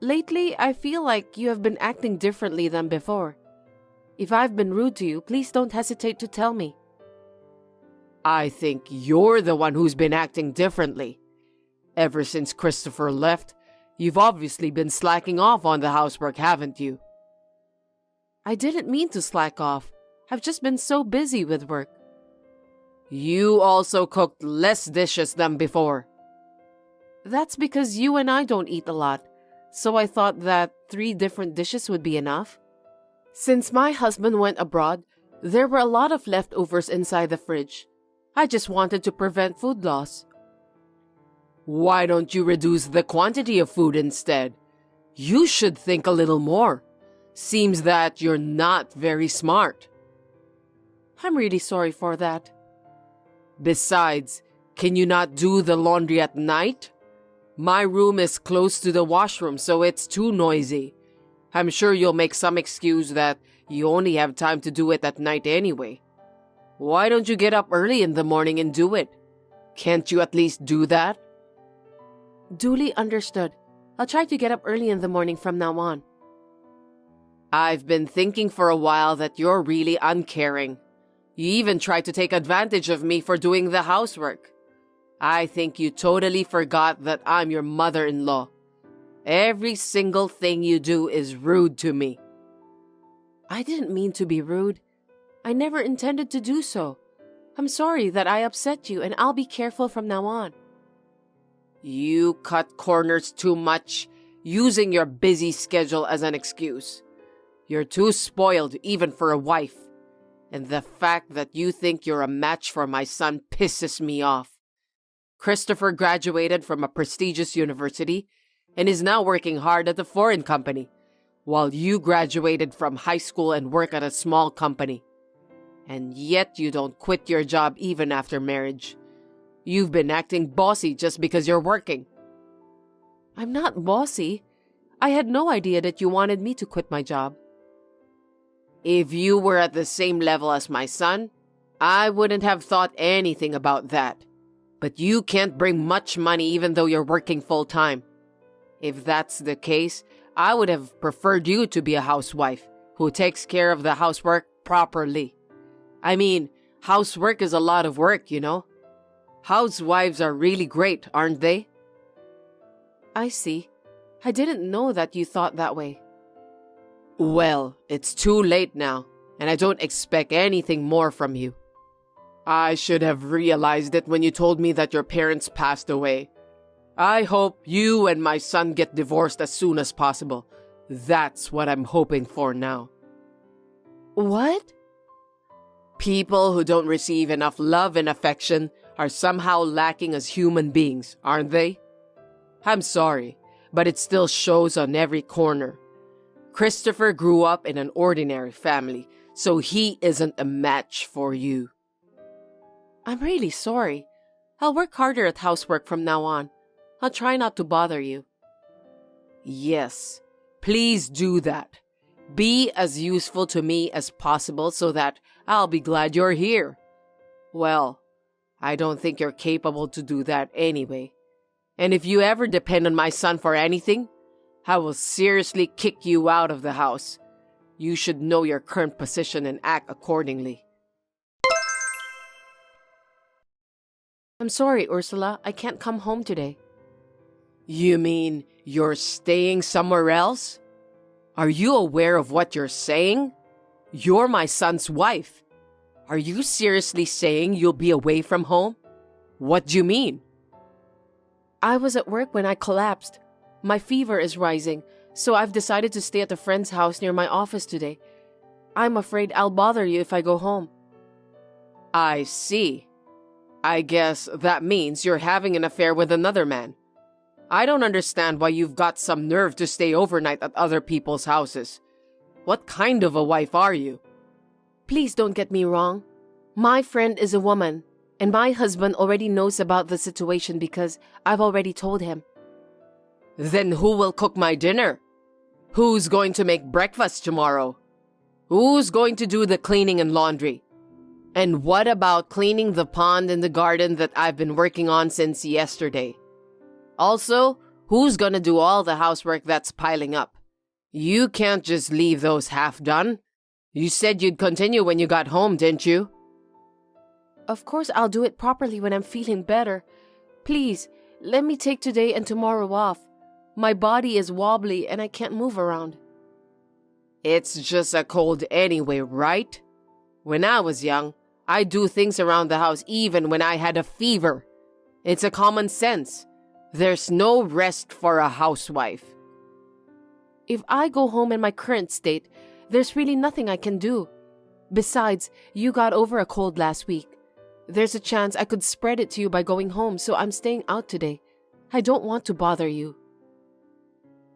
Lately, I feel like you have been acting differently than before. If I've been rude to you, please don't hesitate to tell me. I think you're the one who's been acting differently. Ever since Christopher left, you've obviously been slacking off on the housework, haven't you? I didn't mean to slack off. I've just been so busy with work. You also cooked less dishes than before. That's because you and I don't eat a lot, so I thought that 3 different dishes would be enough. Since my husband went abroad, there were a lot of leftovers inside the fridge. I just wanted to prevent food loss. Why don't you reduce the quantity of food instead? You should think a little more. Seems that you're not very smart. I'm really sorry for that. Besides, can you not do the laundry at night? My room is close to the washroom, so it's too noisy. I'm sure you'll make some excuse that you only have time to do it at night anyway. Why don't you get up early in the morning and do it? Can't you at least do that? Duly understood. I'll try to get up early in the morning from now on. I've been thinking for a while that you're really uncaring. You even tried to take advantage of me for doing the housework. I think you totally forgot that I'm your mother-in-law. Every single thing you do is rude to me. I didn't mean to be rude. I never intended to do so. I'm sorry that I upset you, and I'll be careful from now on. You cut corners too much, using your busy schedule as an excuse. You're too spoiled even for a wife. And the fact that you think you're a match for my son pisses me off. Christopher graduated from a prestigious university and is now working hard at a foreign company, while you graduated from high school and work at a small company. And yet you don't quit your job even after marriage. You've been acting bossy just because you're working. I'm not bossy. I had no idea that you wanted me to quit my job. If you were at the same level as my son, I wouldn't have thought anything about that. But you can't bring much money even though you're working full-time. If that's the case, I would have preferred you to be a housewife who takes care of the housework properly. I mean, housework is a lot of work, you know. Housewives are really great, aren't they? I see. I didn't know that you thought that way. Well, it's too late now, and I don't expect anything more from you. I should have realized it when you told me that your parents passed away. I hope you and my son get divorced as soon as possible. That's what I'm hoping for now. What? People who don't receive enough love and affection are somehow lacking as human beings, aren't they? I'm sorry, but it still shows on every corner. Christopher grew up in an ordinary family, so he isn't a match for you. I'm really sorry. I'll work harder at housework from now on. I'll try not to bother you. Yes, please do that. Be as useful to me as possible so that I'll be glad you're here. Well, I don't think you're capable to do that anyway. And if you ever depend on my son for anything, I will seriously kick you out of the house. You should know your current position and act accordingly. I'm sorry, Ursula. I can't come home today. You mean you're staying somewhere else? Are you aware of what you're saying? You're my son's wife. Are you seriously saying you'll be away from home? What do you mean? I was at work when I collapsed. My fever is rising, so I've decided to stay at a friend's house near my office today. I'm afraid I'll bother you if I go home. I see. I guess that means you're having an affair with another man. I don't understand why you've got some nerve to stay overnight at other people's houses. What kind of a wife are you? Please don't get me wrong. My friend is a woman. And my husband already knows about the situation because I've already told him. Then who will cook my dinner? Who's going to make breakfast tomorrow? Who's going to do the cleaning and laundry? And what about cleaning the pond in the garden that I've been working on since yesterday? Also, who's gonna do all the housework that's piling up? You can't just leave those half done. You said you'd continue when you got home, didn't you? Of course I'll do it properly when I'm feeling better. Please, let me take today and tomorrow off. My body is wobbly and I can't move around. It's just a cold anyway, right? When I was young, I'd do things around the house even when I had a fever. It's a common sense. There's no rest for a housewife. If I go home in my current state, there's really nothing I can do. Besides, you got over a cold last week. There's a chance I could spread it to you by going home, so I'm staying out today. I don't want to bother you.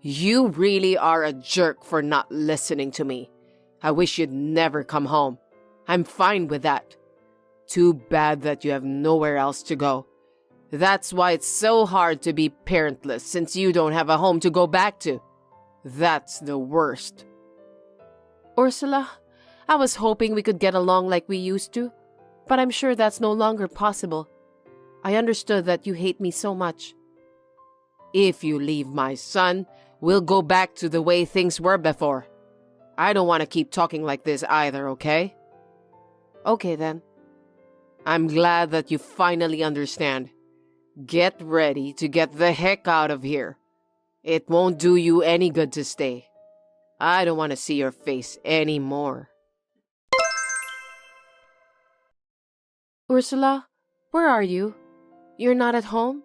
You really are a jerk for not listening to me. I wish you'd never come home. I'm fine with that. Too bad that you have nowhere else to go. That's why it's so hard to be parentless since you don't have a home to go back to. That's the worst. Ursula, I was hoping we could get along like we used to, but I'm sure that's no longer possible. I understood that you hate me so much. If you leave my son, we'll go back to the way things were before. I don't want to keep talking like this either, okay? Okay then. I'm glad that you finally understand. Get ready to get the heck out of here. It won't do you any good to stay. I don't want to see your face anymore. Ursula, where are you? You're not at home?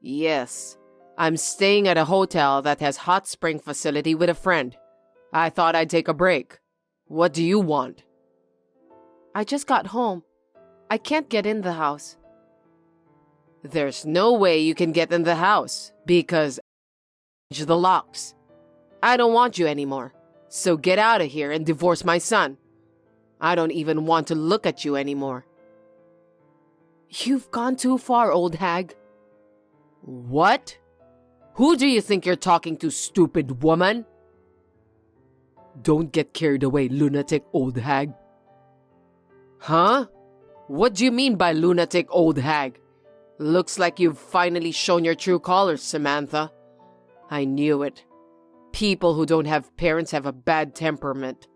Yes, I'm staying at a hotel that has hot spring facility with a friend. I thought I'd take a break. What do you want? I just got home. I can't get in the house. There's no way you can get in the house because the locks. I don't want you anymore. So get out of here and divorce my son. I don't even want to look at you anymore. You've gone too far, old hag. What? Who do you think you're talking to, stupid woman? Don't get carried away, lunatic old hag. Huh? What do you mean by lunatic old hag? Looks like you've finally shown your true colors, Samantha. I knew it. People who don't have parents have a bad temperament.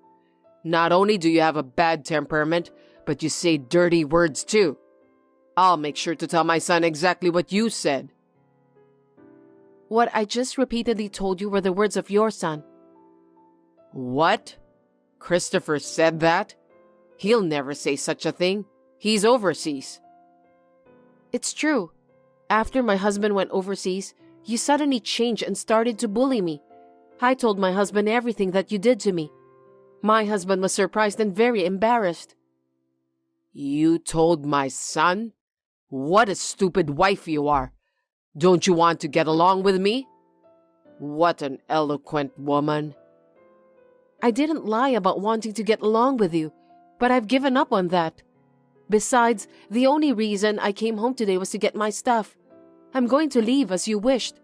Not only do you have a bad temperament, but you say dirty words too. I'll make sure to tell my son exactly what you said. What I just repeatedly told you were the words of your son. What? Christopher said that? He'll never say such a thing. He's overseas. It's true. After my husband went overseas, you suddenly changed and started to bully me. I told my husband everything that you did to me. My husband was surprised and very embarrassed. You told my son? What a stupid wife you are. Don't you want to get along with me? What an eloquent woman. I didn't lie about wanting to get along with you, but I've given up on that. Besides, the only reason I came home today was to get my stuff. I'm going to leave as you wished.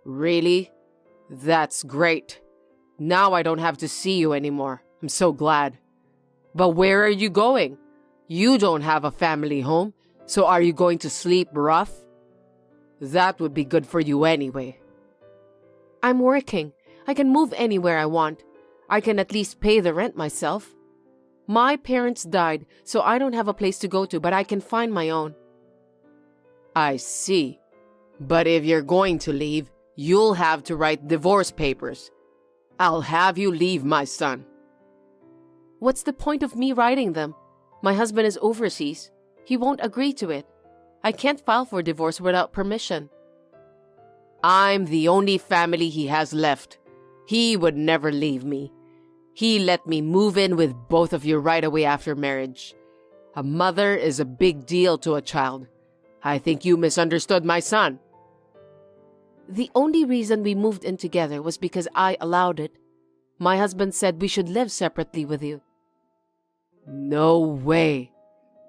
Really? That's great. Now I don't have to see you anymore. I'm so glad. But where are you going? You don't have a family home, so are you going to sleep rough? That would be good for you anyway. I'm working. I can move anywhere I want. I can at least pay the rent myself. My parents died, so I don't have a place to go to, but I can find my own. I see. But if you're going to leave, you'll have to write divorce papers. I'll have you leave my son. What's the point of me writing them? My husband is overseas. He won't agree to it. I can't file for divorce without permission. I'm the only family he has left. He would never leave me. He let me move in with both of you right away after marriage. A mother is a big deal to a child. I think you misunderstood my son. The only reason we moved in together was because I allowed it. My husband said we should live separately with you. No way.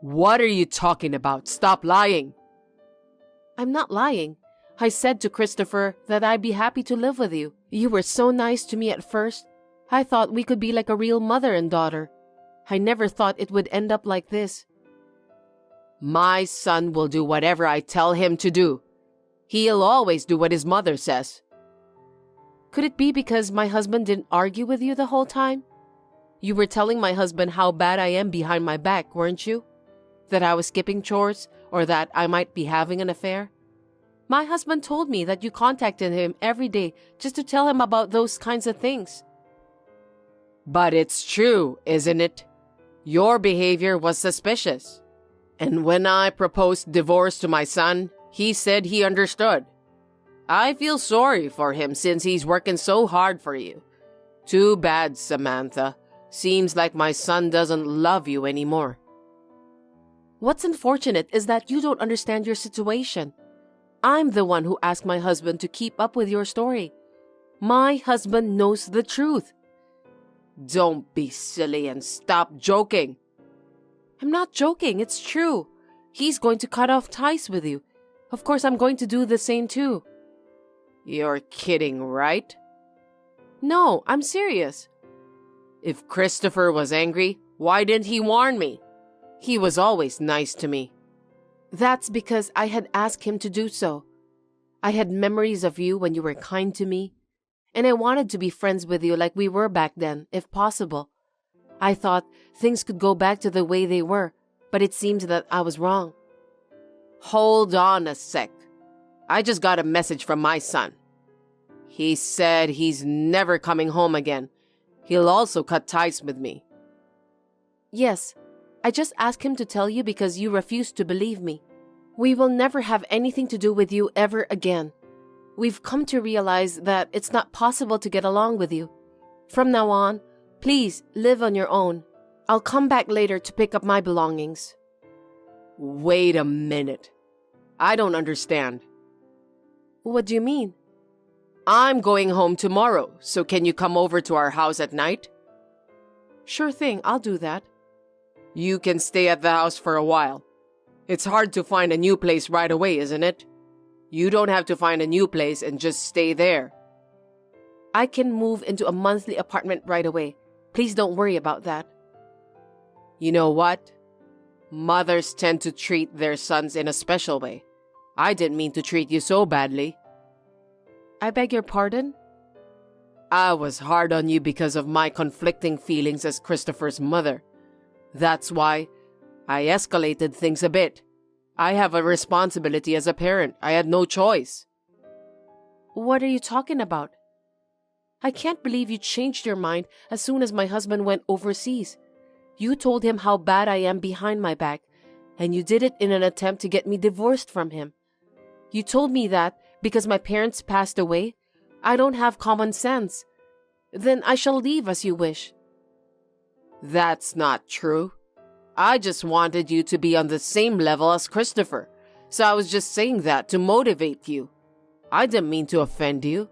What are you talking about? Stop lying. I'm not lying. I said to Christopher that I'd be happy to live with you. You were so nice to me at first. I thought we could be like a real mother and daughter. I never thought it would end up like this. My son will do whatever I tell him to do. He'll always do what his mother says. Could it be because my husband didn't argue with you the whole time? You were telling my husband how bad I am behind my back, weren't you? That I was skipping chores or that I might be having an affair? My husband told me that you contacted him every day just to tell him about those kinds of things. But it's true, isn't it? Your behavior was suspicious. And when I proposed divorce to my son, he said he understood. I feel sorry for him since he's working so hard for you. Too bad, Samantha. Seems like my son doesn't love you anymore. What's unfortunate is that you don't understand your situation. I'm the one who asked my husband to keep up with your story. My husband knows the truth. Don't be silly and stop joking. I'm not joking, it's true. He's going to cut off ties with you. Of course, I'm going to do the same too. You're kidding, right? No, I'm serious. If Christopher was angry, why didn't he warn me? He was always nice to me. That's because I had asked him to do so. I had memories of you when you were kind to me, and I wanted to be friends with you like we were back then, if possible. I thought things could go back to the way they were, but it seems that I was wrong. Hold on a sec. I just got a message from my son. He said he's never coming home again. He'll also cut ties with me. Yes, I just asked him to tell you because you refused to believe me. We will never have anything to do with you ever again. We've come to realize that it's not possible to get along with you. From now on, please live on your own. I'll come back later to pick up my belongings. Wait a minute. I don't understand. What do you mean? I'm going home tomorrow, so can you come over to our house at night? Sure thing, I'll do that. You can stay at the house for a while. It's hard to find a new place right away, isn't it? You don't have to find a new place and just stay there. I can move into a monthly apartment right away. Please don't worry about that. You know what? Mothers tend to treat their sons in a special way. I didn't mean to treat you so badly. I beg your pardon? I was hard on you because of my conflicting feelings as Christopher's mother. That's why I escalated things a bit. I have a responsibility as a parent. I had no choice. What are you talking about? I can't believe you changed your mind as soon as my husband went overseas. You told him how bad I am behind my back, and you did it in an attempt to get me divorced from him. You told me that because my parents passed away, I don't have common sense. Then I shall leave as you wish. That's not true. I just wanted you to be on the same level as Christopher, so I was just saying that to motivate you. I didn't mean to offend you.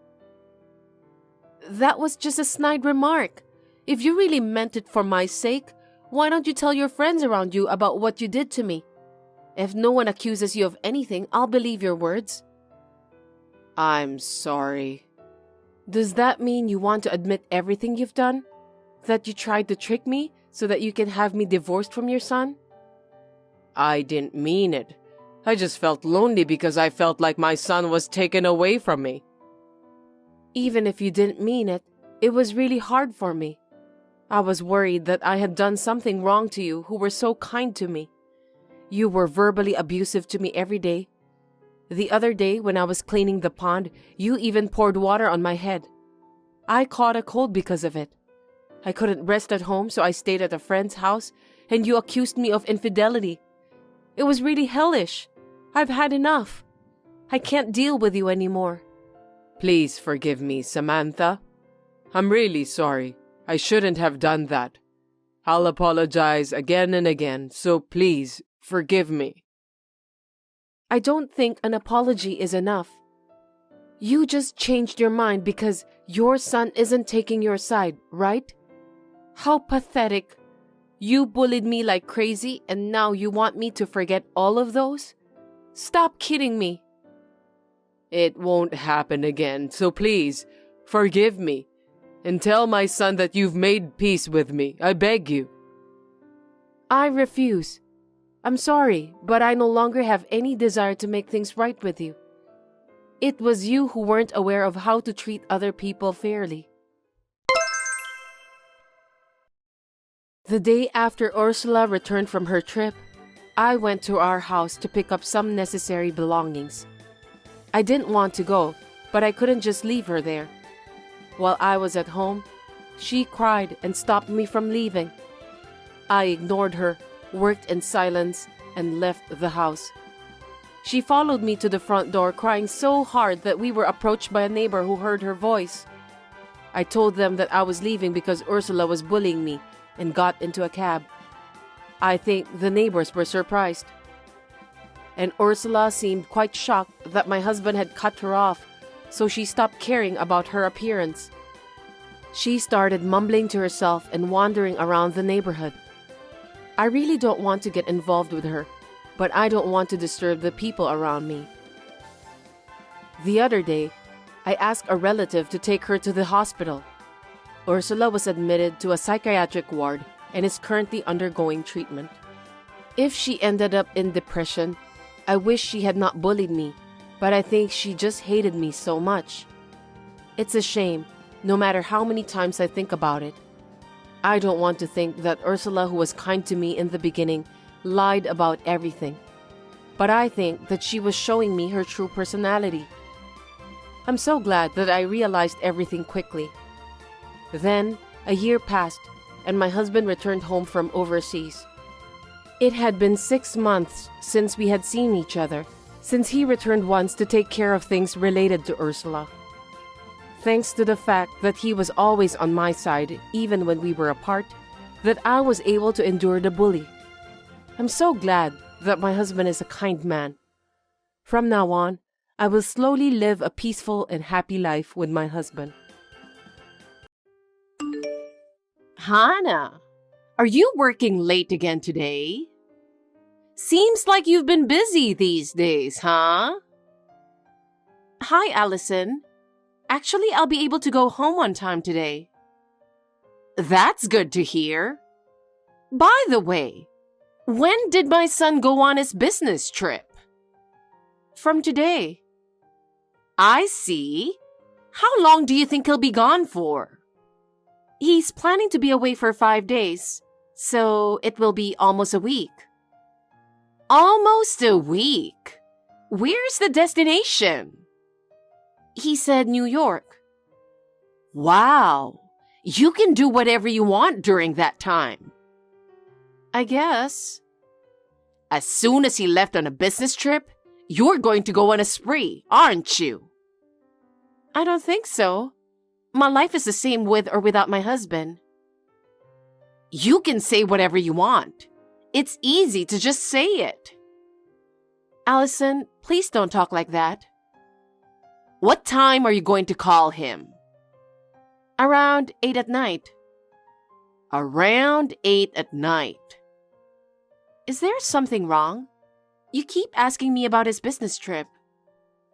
That was just a snide remark. If you really meant it for my sake, why don't you tell your friends around you about what you did to me? If no one accuses you of anything, I'll believe your words. I'm sorry. Does that mean you want to admit everything you've done? That you tried to trick me so that you can have me divorced from your son? I didn't mean it. I just felt lonely because I felt like my son was taken away from me. Even if you didn't mean it, it was really hard for me. I was worried that I had done something wrong to you who were so kind to me. You were verbally abusive to me every day. The other day when I was cleaning the pond, you even poured water on my head. I caught a cold because of it. I couldn't rest at home, so I stayed at a friend's house, and you accused me of infidelity. It was really hellish. I've had enough. I can't deal with you anymore. Please forgive me, Samantha. I'm really sorry. I shouldn't have done that. I'll apologize again and again, so please forgive me. I don't think an apology is enough. You just changed your mind because your son isn't taking your side, right? How pathetic. You bullied me like crazy and now you want me to forget all of those? Stop kidding me. It won't happen again, so please, forgive me. And tell my son that you've made peace with me. I beg you. I refuse. I'm sorry, but I no longer have any desire to make things right with you. It was you who weren't aware of how to treat other people fairly. The day after Ursula returned from her trip, I went to our house to pick up some necessary belongings. I didn't want to go, but I couldn't just leave her there. While I was at home, she cried and stopped me from leaving. I ignored her, worked in silence, and left the house. She followed me to the front door, crying so hard that we were approached by a neighbor who heard her voice. I told them that I was leaving because Ursula was bullying me and got into a cab. I think the neighbors were surprised. And Ursula seemed quite shocked that my husband had cut her off, so she stopped caring about her appearance. She started mumbling to herself and wandering around the neighborhood. I really don't want to get involved with her, but I don't want to disturb the people around me. The other day, I asked a relative to take her to the hospital. Ursula was admitted to a psychiatric ward and is currently undergoing treatment. If she ended up in depression, I wish she had not bullied me, but I think she just hated me so much. It's a shame, no matter how many times I think about it. I don't want to think that Ursula, who was kind to me in the beginning, lied about everything. But I think that she was showing me her true personality. I'm so glad that I realized everything quickly. Then, a year passed, and my husband returned home from overseas. It had been 6 months since we had seen each other, since he returned once to take care of things related to Ursula. Thanks to the fact that he was always on my side, even when we were apart, that I was able to endure the bully. I'm so glad that my husband is a kind man. From now on, I will slowly live a peaceful and happy life with my husband. Hannah, are you working late again today? Seems like you've been busy these days, huh? Hi, Allison. Actually, I'll be able to go home on time today. That's good to hear. By the way, when did my son go on his business trip? From today. I see. How long do you think he'll be gone for? He's planning to be away for 5 days, so it will be almost a week. Almost a week? Where's the destination? He said New York. Wow, you can do whatever you want during that time. I guess. As soon as he left on a business trip, you're going to go on a spree, aren't you? I don't think so. My life is the same with or without my husband. You can say whatever you want. It's easy to just say it. Allison, please don't talk like that. What time are you going to call him? Around 8 at night. Around 8 at night. Is there something wrong? You keep asking me about his business trip.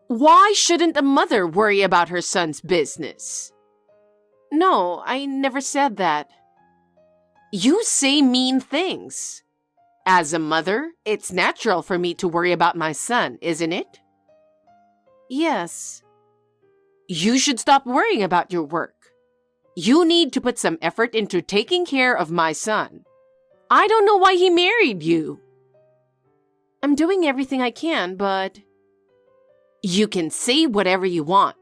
Why shouldn't a mother worry about her son's business? No, I never said that. You say mean things. As a mother, it's natural for me to worry about my son, isn't it? Yes. You should stop worrying about your work. You need to put some effort into taking care of my son. I don't know why he married you. I'm doing everything I can, but... You can say whatever you want.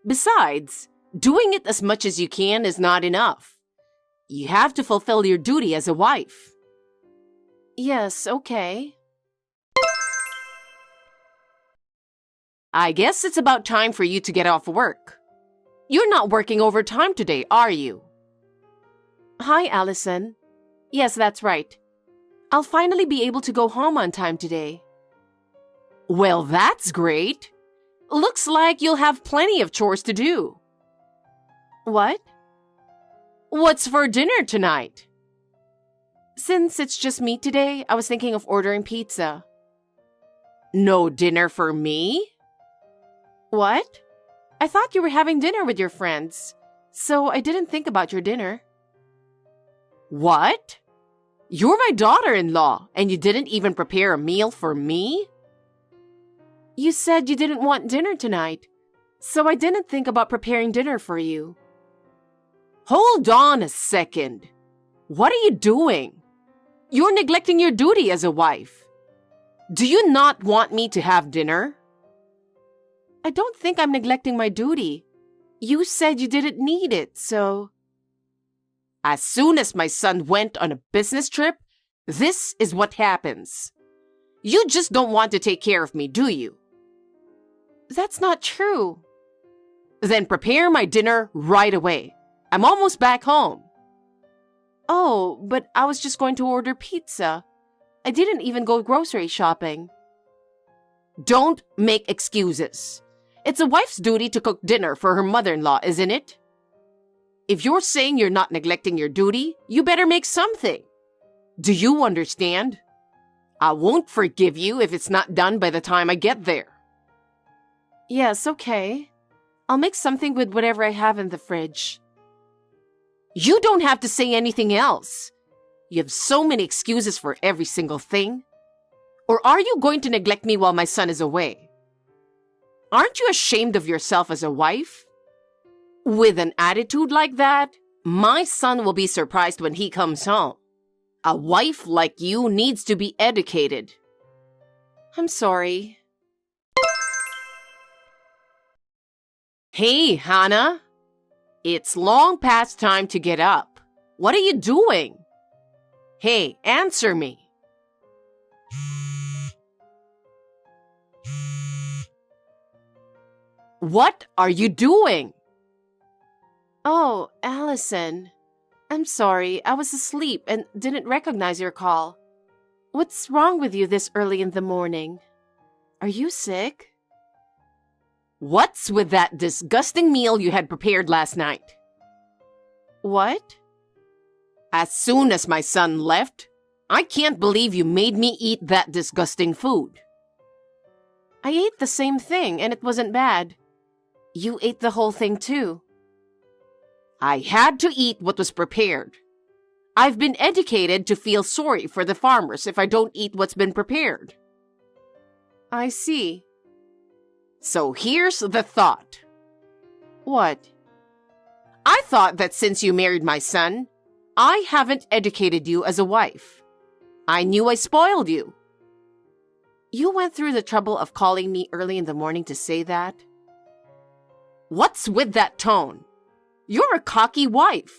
Besides, doing it as much as you can is not enough. You have to fulfill your duty as a wife. Yes, okay. I guess it's about time for you to get off work. You're not working overtime today, are you? Hi, Allison. Yes, that's right. I'll finally be able to go home on time today. Well, that's great. Looks like you'll have plenty of chores to do. What? What's for dinner tonight? Since it's just me today, I was thinking of ordering pizza. No dinner for me? What? I thought you were having dinner with your friends, so I didn't think about your dinner. What? You're my daughter-in-law, and you didn't even prepare a meal for me? You said you didn't want dinner tonight, so I didn't think about preparing dinner for you. Hold on a second. What are you doing? You're neglecting your duty as a wife. Do you not want me to have dinner? I don't think I'm neglecting my duty. You said you didn't need it, so... As soon as my son went on a business trip, this is what happens. You just don't want to take care of me, do you? That's not true. Then prepare my dinner right away. I'm almost back home. Oh, but I was just going to order pizza. I didn't even go grocery shopping. Don't make excuses. It's a wife's duty to cook dinner for her mother-in-law, isn't it? If you're saying you're not neglecting your duty, you better make something. Do you understand? I won't forgive you if it's not done by the time I get there. Yes, okay. I'll make something with whatever I have in the fridge. You don't have to say anything else. You have so many excuses for every single thing. Or are you going to neglect me while my son is away? Aren't you ashamed of yourself as a wife? With an attitude like that, my son will be surprised when he comes home. A wife like you needs to be educated. I'm sorry. Hey, Hannah. It's long past time to get up. What are you doing? Hey, answer me. What are you doing? Oh, Allison. I'm sorry, I was asleep and didn't recognize your call. What's wrong with you this early in the morning? Are you sick? What's with that disgusting meal you had prepared last night? What? As soon as my son left, I can't believe you made me eat that disgusting food. I ate the same thing and it wasn't bad. You ate the whole thing too. I had to eat what was prepared. I've been educated to feel sorry for the farmers if I don't eat what's been prepared. I see. So here's the thought. What? I thought that since you married my son, I haven't educated you as a wife. I knew I spoiled you. You went through the trouble of calling me early in the morning to say that? What's with that tone? You're a cocky wife.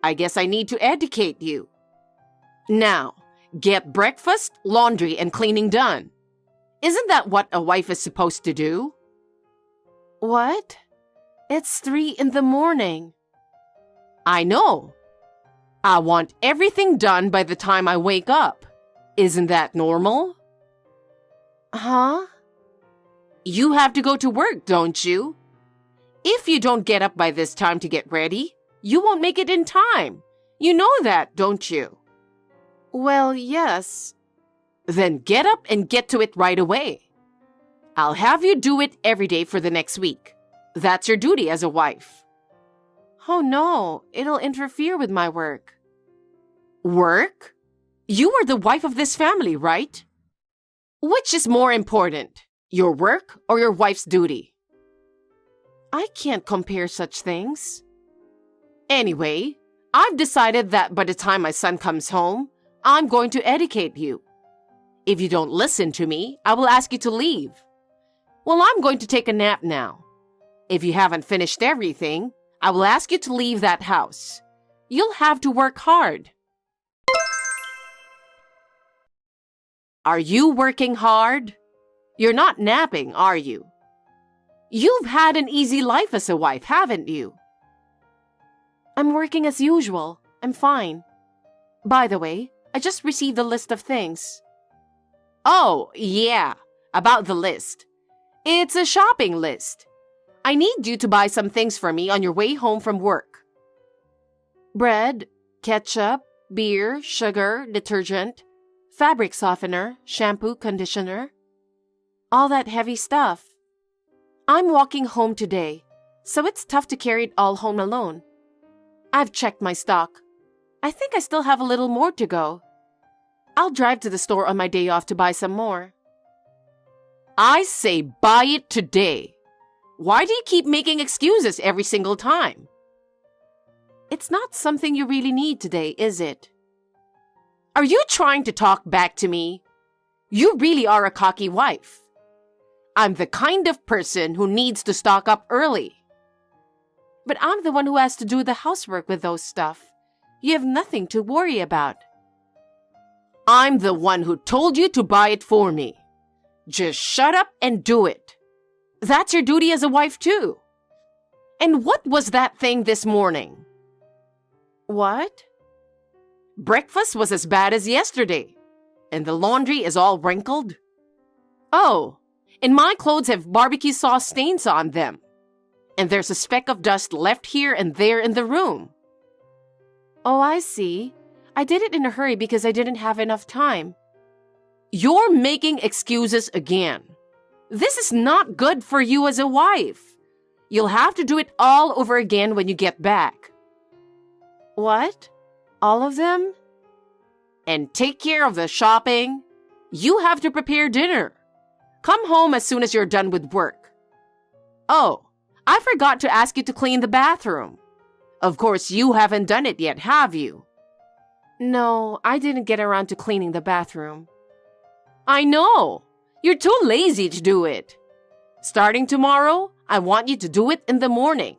I guess I need to educate you. Now, get breakfast, laundry, and cleaning done. Isn't that what a wife is supposed to do? What? It's 3 in the morning. I know. I want everything done by the time I wake up. Isn't that normal? Huh? You have to go to work, don't you? If you don't get up by this time to get ready, you won't make it in time. You know that, don't you? Well, yes. Then get up and get to it right away. I'll have you do it every day for the next week. That's your duty as a wife. Oh no, it'll interfere with my work. Work? You are the wife of this family, right? Which is more important, your work or your wife's duty? I can't compare such things. Anyway, I've decided that by the time my son comes home, I'm going to educate you. If you don't listen to me, I will ask you to leave. Well, I'm going to take a nap now. If you haven't finished everything, I will ask you to leave that house. You'll have to work hard. Are you working hard? You're not napping, are you? You've had an easy life as a wife, haven't you? I'm working as usual. I'm fine. By the way, I just received a list of things. Oh, yeah, about the list. It's a shopping list. I need you to buy some things for me on your way home from work. Bread, ketchup, beer, sugar, detergent, fabric softener, shampoo, conditioner. All that heavy stuff. I'm walking home today, so it's tough to carry it all home alone. I've checked my stock. I think I still have a little more to go. I'll drive to the store on my day off to buy some more. I say buy it today. Why do you keep making excuses every single time? It's not something you really need today, is it? Are you trying to talk back to me? You really are a cocky wife. I'm the kind of person who needs to stock up early. But I'm the one who has to do the housework with those stuff. You have nothing to worry about. I'm the one who told you to buy it for me. Just shut up and do it. That's your duty as a wife too. And what was that thing this morning? What? Breakfast was as bad as yesterday, and the laundry is all wrinkled. Oh, and my clothes have barbecue sauce stains on them, and there's a speck of dust left here and there in the room. Oh, I see. I did it in a hurry because I didn't have enough time. You're making excuses again. This is not good for you as a wife. You'll have to do it all over again when you get back. What? All of them? And take care of the shopping. You have to prepare dinner. Come home as soon as you're done with work. Oh, I forgot to ask you to clean the bathroom. Of course, you haven't done it yet, have you? No, I didn't get around to cleaning the bathroom. I know. You're too lazy to do it. Starting tomorrow, I want you to do it in the morning.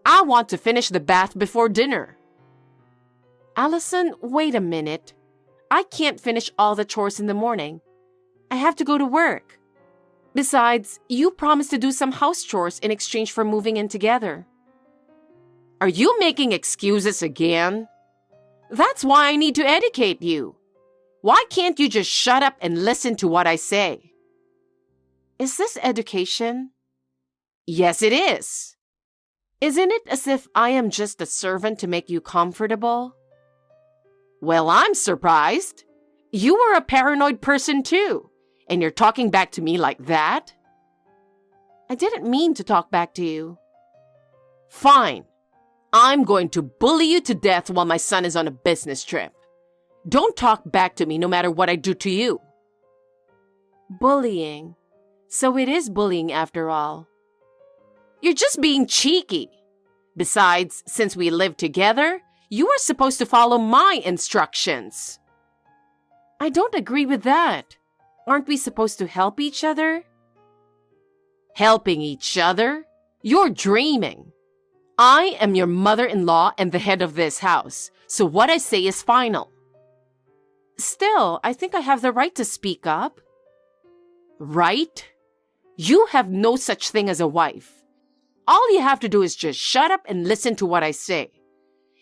I want to finish the bath before dinner. Allison, wait a minute. I can't finish all the chores in the morning. I have to go to work. Besides, you promised to do some house chores in exchange for moving in together. Are you making excuses again? That's why I need to educate you. Why can't you just shut up and listen to what I say? Is this education? Yes, it is. Isn't it as if I am just a servant to make you comfortable? Well, I'm surprised. You are a paranoid person too, and you're talking back to me like that? I didn't mean to talk back to you. Fine. I'm going to bully you to death while my son is on a business trip. Don't talk back to me no matter what I do to you. Bullying. So it is bullying after all. You're just being cheeky. Besides, since we live together, you are supposed to follow my instructions. I don't agree with that. Aren't we supposed to help each other? Helping each other? You're dreaming. I am your mother-in-law and the head of this house, so what I say is final. Still, I think I have the right to speak up. Right? You have no such thing as a wife. All you have to do is just shut up and listen to what I say.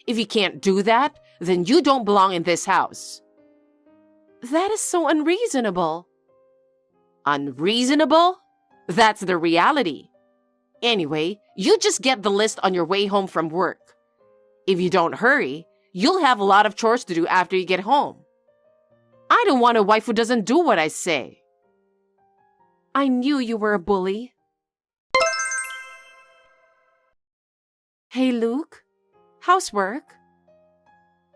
If you can't do that, then you don't belong in this house. That is so unreasonable. Unreasonable? That's the reality. Anyway, you just get the list on your way home from work. If you don't hurry, you'll have a lot of chores to do after you get home. I don't want a wife who doesn't do what I say. I knew you were a bully. Hey, Luke. Housework?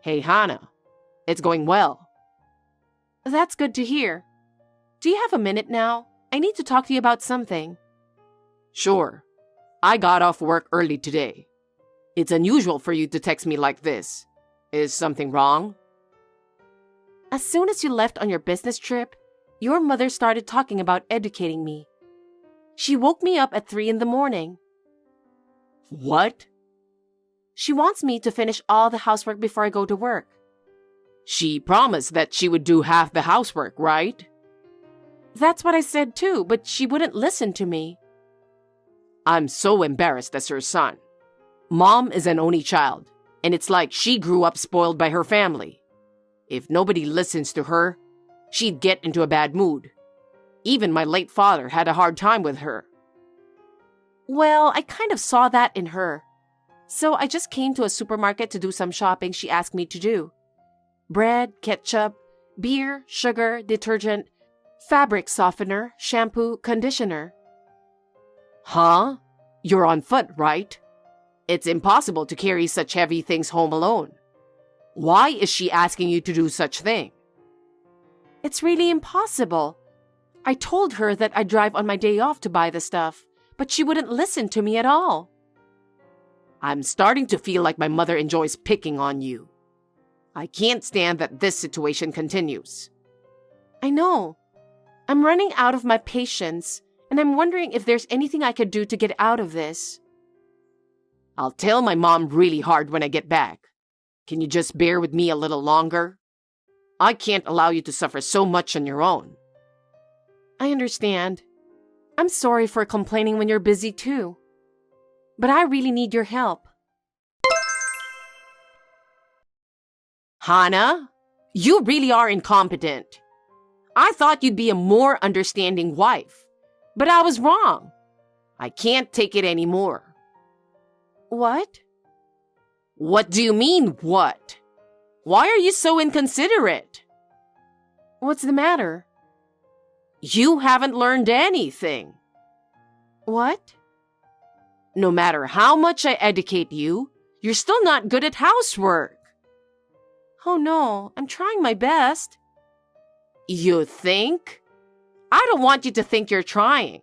Hey, Hannah. It's going well. That's good to hear. Do you have a minute now? I need to talk to you about something. Sure. I got off work early today. It's unusual for you to text me like this. Is something wrong? As soon as you left on your business trip, your mother started talking about educating me. She woke me up at 3 in the morning. What? She wants me to finish all the housework before I go to work. She promised that she would do half the housework, right? That's what I said too, but she wouldn't listen to me. I'm so embarrassed as her son. Mom is an only child, and it's like she grew up spoiled by her family. If nobody listens to her, she'd get into a bad mood. Even my late father had a hard time with her. Well, I kind of saw that in her. So I just came to a supermarket to do some shopping she asked me to do. bread, ketchup, beer, sugar, detergent, fabric softener, shampoo, conditioner. Huh? You're on foot, right? It's impossible to carry such heavy things home alone. Why is she asking you to do such thing? It's really impossible. I told her that I'd drive on my day off to buy the stuff, but she wouldn't listen to me at all. I'm starting to feel like my mother enjoys picking on you. I can't stand that this situation continues. I know. I'm running out of my patience, and I'm wondering if there's anything I could do to get out of this. I'll tell my mom really hard when I get back. Can you just bear with me a little longer? I can't allow you to suffer so much on your own. I understand. I'm sorry for complaining when you're busy too. But I really need your help. Hannah, you really are incompetent. I thought you'd be a more understanding wife, but I was wrong. I can't take it anymore. What? What do you mean, what? Why are you so inconsiderate? What's the matter? You haven't learned anything. What? No matter how much I educate you, you're still not good at housework. Oh no, I'm trying my best. You think? I don't want you to think you're trying.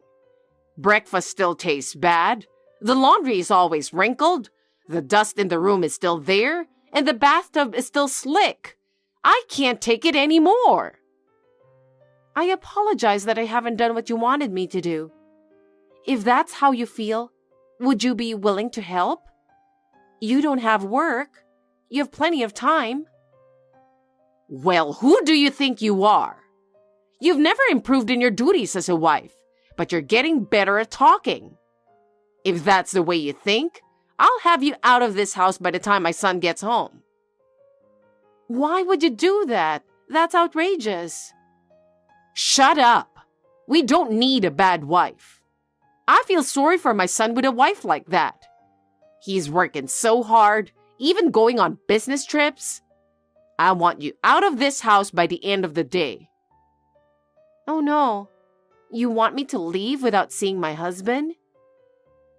Breakfast still tastes bad. The laundry is always wrinkled. The dust in the room is still there. And the bathtub is still slick. I can't take it anymore. I apologize that I haven't done what you wanted me to do. If that's how you feel, would you be willing to help? You don't have work. You have plenty of time. Well, who do you think you are? You've never improved in your duties as a wife, but you're getting better at talking. If that's the way you think, I'll have you out of this house by the time my son gets home. Why would you do that? That's outrageous. Shut up. We don't need a bad wife. I feel sorry for my son with a wife like that. He's working so hard, even going on business trips. I want you out of this house by the end of the day. Oh no. You want me to leave without seeing my husband?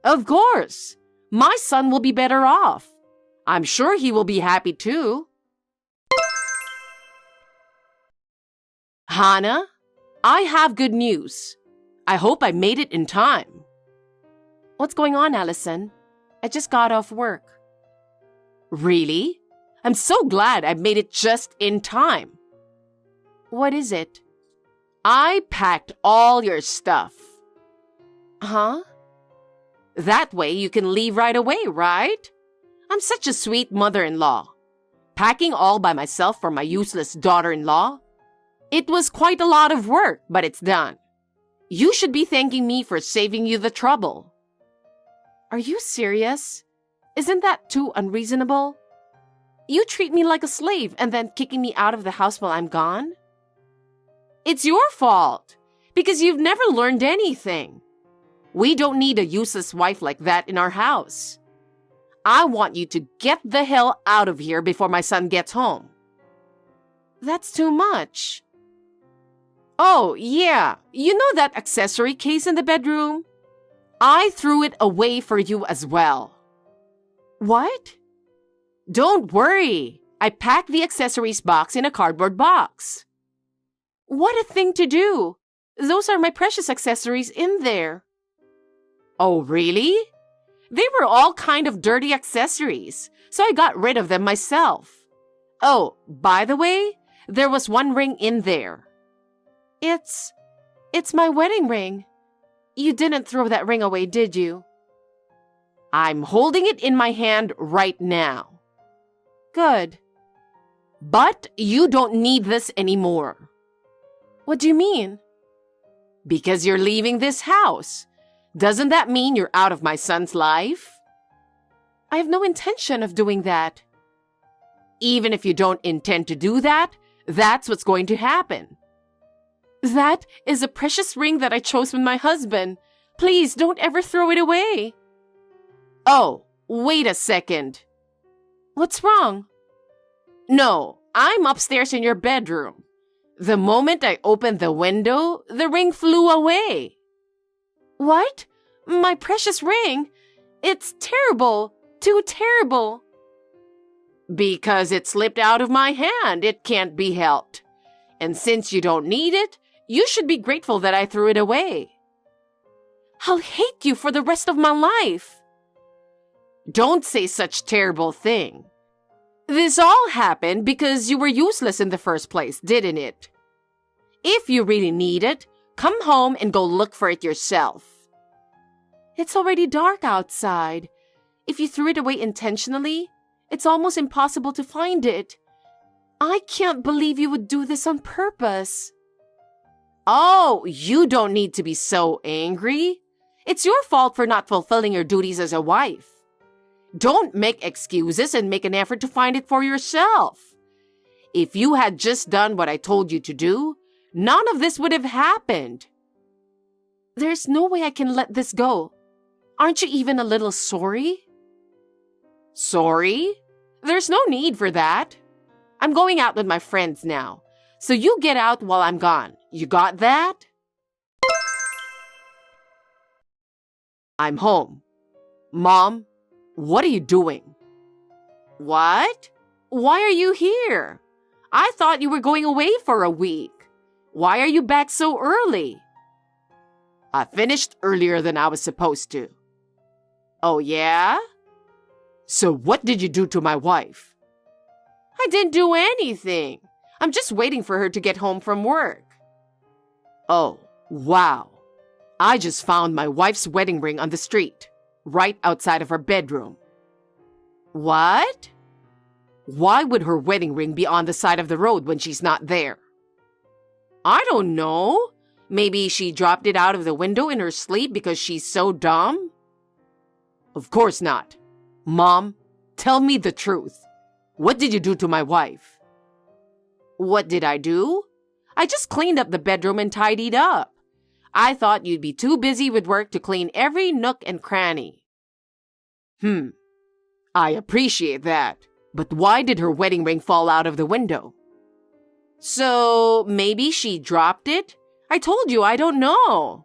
Of course. My son will be better off. I'm sure he will be happy too. Hannah, I have good news. I hope I made it in time. What's going on, Allison? I just got off work. Really? I'm so glad I made it just in time. What is it? I packed all your stuff. Huh? That way you can leave right away, right? I'm such a sweet mother-in-law. Packing all by myself for my useless daughter-in-law. It was quite a lot of work, but it's done. You should be thanking me for saving you the trouble. Are you serious? Isn't that too unreasonable? You treat me like a slave and then kicking me out of the house while I'm gone? It's your fault, because you've never learned anything. We don't need a useless wife like that in our house. I want you to get the hell out of here before my son gets home. That's too much. Oh, yeah. You know that accessory case in the bedroom? I threw it away for you as well. What? Don't worry. I packed the accessories box in a cardboard box. What a thing to do. Those are my precious accessories in there. Oh, really? They were all kind of dirty accessories, so I got rid of them myself. Oh, by the way, there was one ring in there. It's my wedding ring. You didn't throw that ring away, did you? I'm holding it in my hand right now. Good. But you don't need this anymore. What do you mean? Because you're leaving this house. Doesn't that mean you're out of my son's life? I have no intention of doing that. Even if you don't intend to do that, that's what's going to happen. That is a precious ring that I chose with my husband. Please don't ever throw it away. Oh, wait a second. What's wrong? No, I'm upstairs in your bedroom. The moment I opened the window, the ring flew away. What? My precious ring? It's terrible. Too terrible. Because it slipped out of my hand. It can't be helped. And since you don't need it, you should be grateful that I threw it away. I'll hate you for the rest of my life. Don't say such terrible thing. This all happened because you were useless in the first place, didn't it? If you really need it, come home and go look for it yourself. It's already dark outside. If you threw it away intentionally, it's almost impossible to find it. I can't believe you would do this on purpose. Oh, you don't need to be so angry. It's your fault for not fulfilling your duties as a wife. Don't make excuses and make an effort to find it for yourself. If you had just done what I told you to do, none of this would have happened. There's no way I can let this go. Aren't you even a little sorry? Sorry? There's no need for that. I'm going out with my friends now, so you get out while I'm gone. You got that? I'm home. Mom, what are you doing? What? Why are you here? I thought you were going away for a week. Why are you back so early? I finished earlier than I was supposed to. Oh, yeah? So what did you do to my wife? I didn't do anything. I'm just waiting for her to get home from work. Oh, wow. I just found my wife's wedding ring on the street, right outside of her bedroom. What? Why would her wedding ring be on the side of the road when she's not there? I don't know. Maybe she dropped it out of the window in her sleep because she's so dumb? Of course not. Mom, tell me the truth. What did you do to my wife? What did I do? I just cleaned up the bedroom and tidied up. I thought you'd be too busy with work to clean every nook and cranny. I appreciate that. But why did her wedding ring fall out of the window? So, maybe she dropped it? I told you I don't know.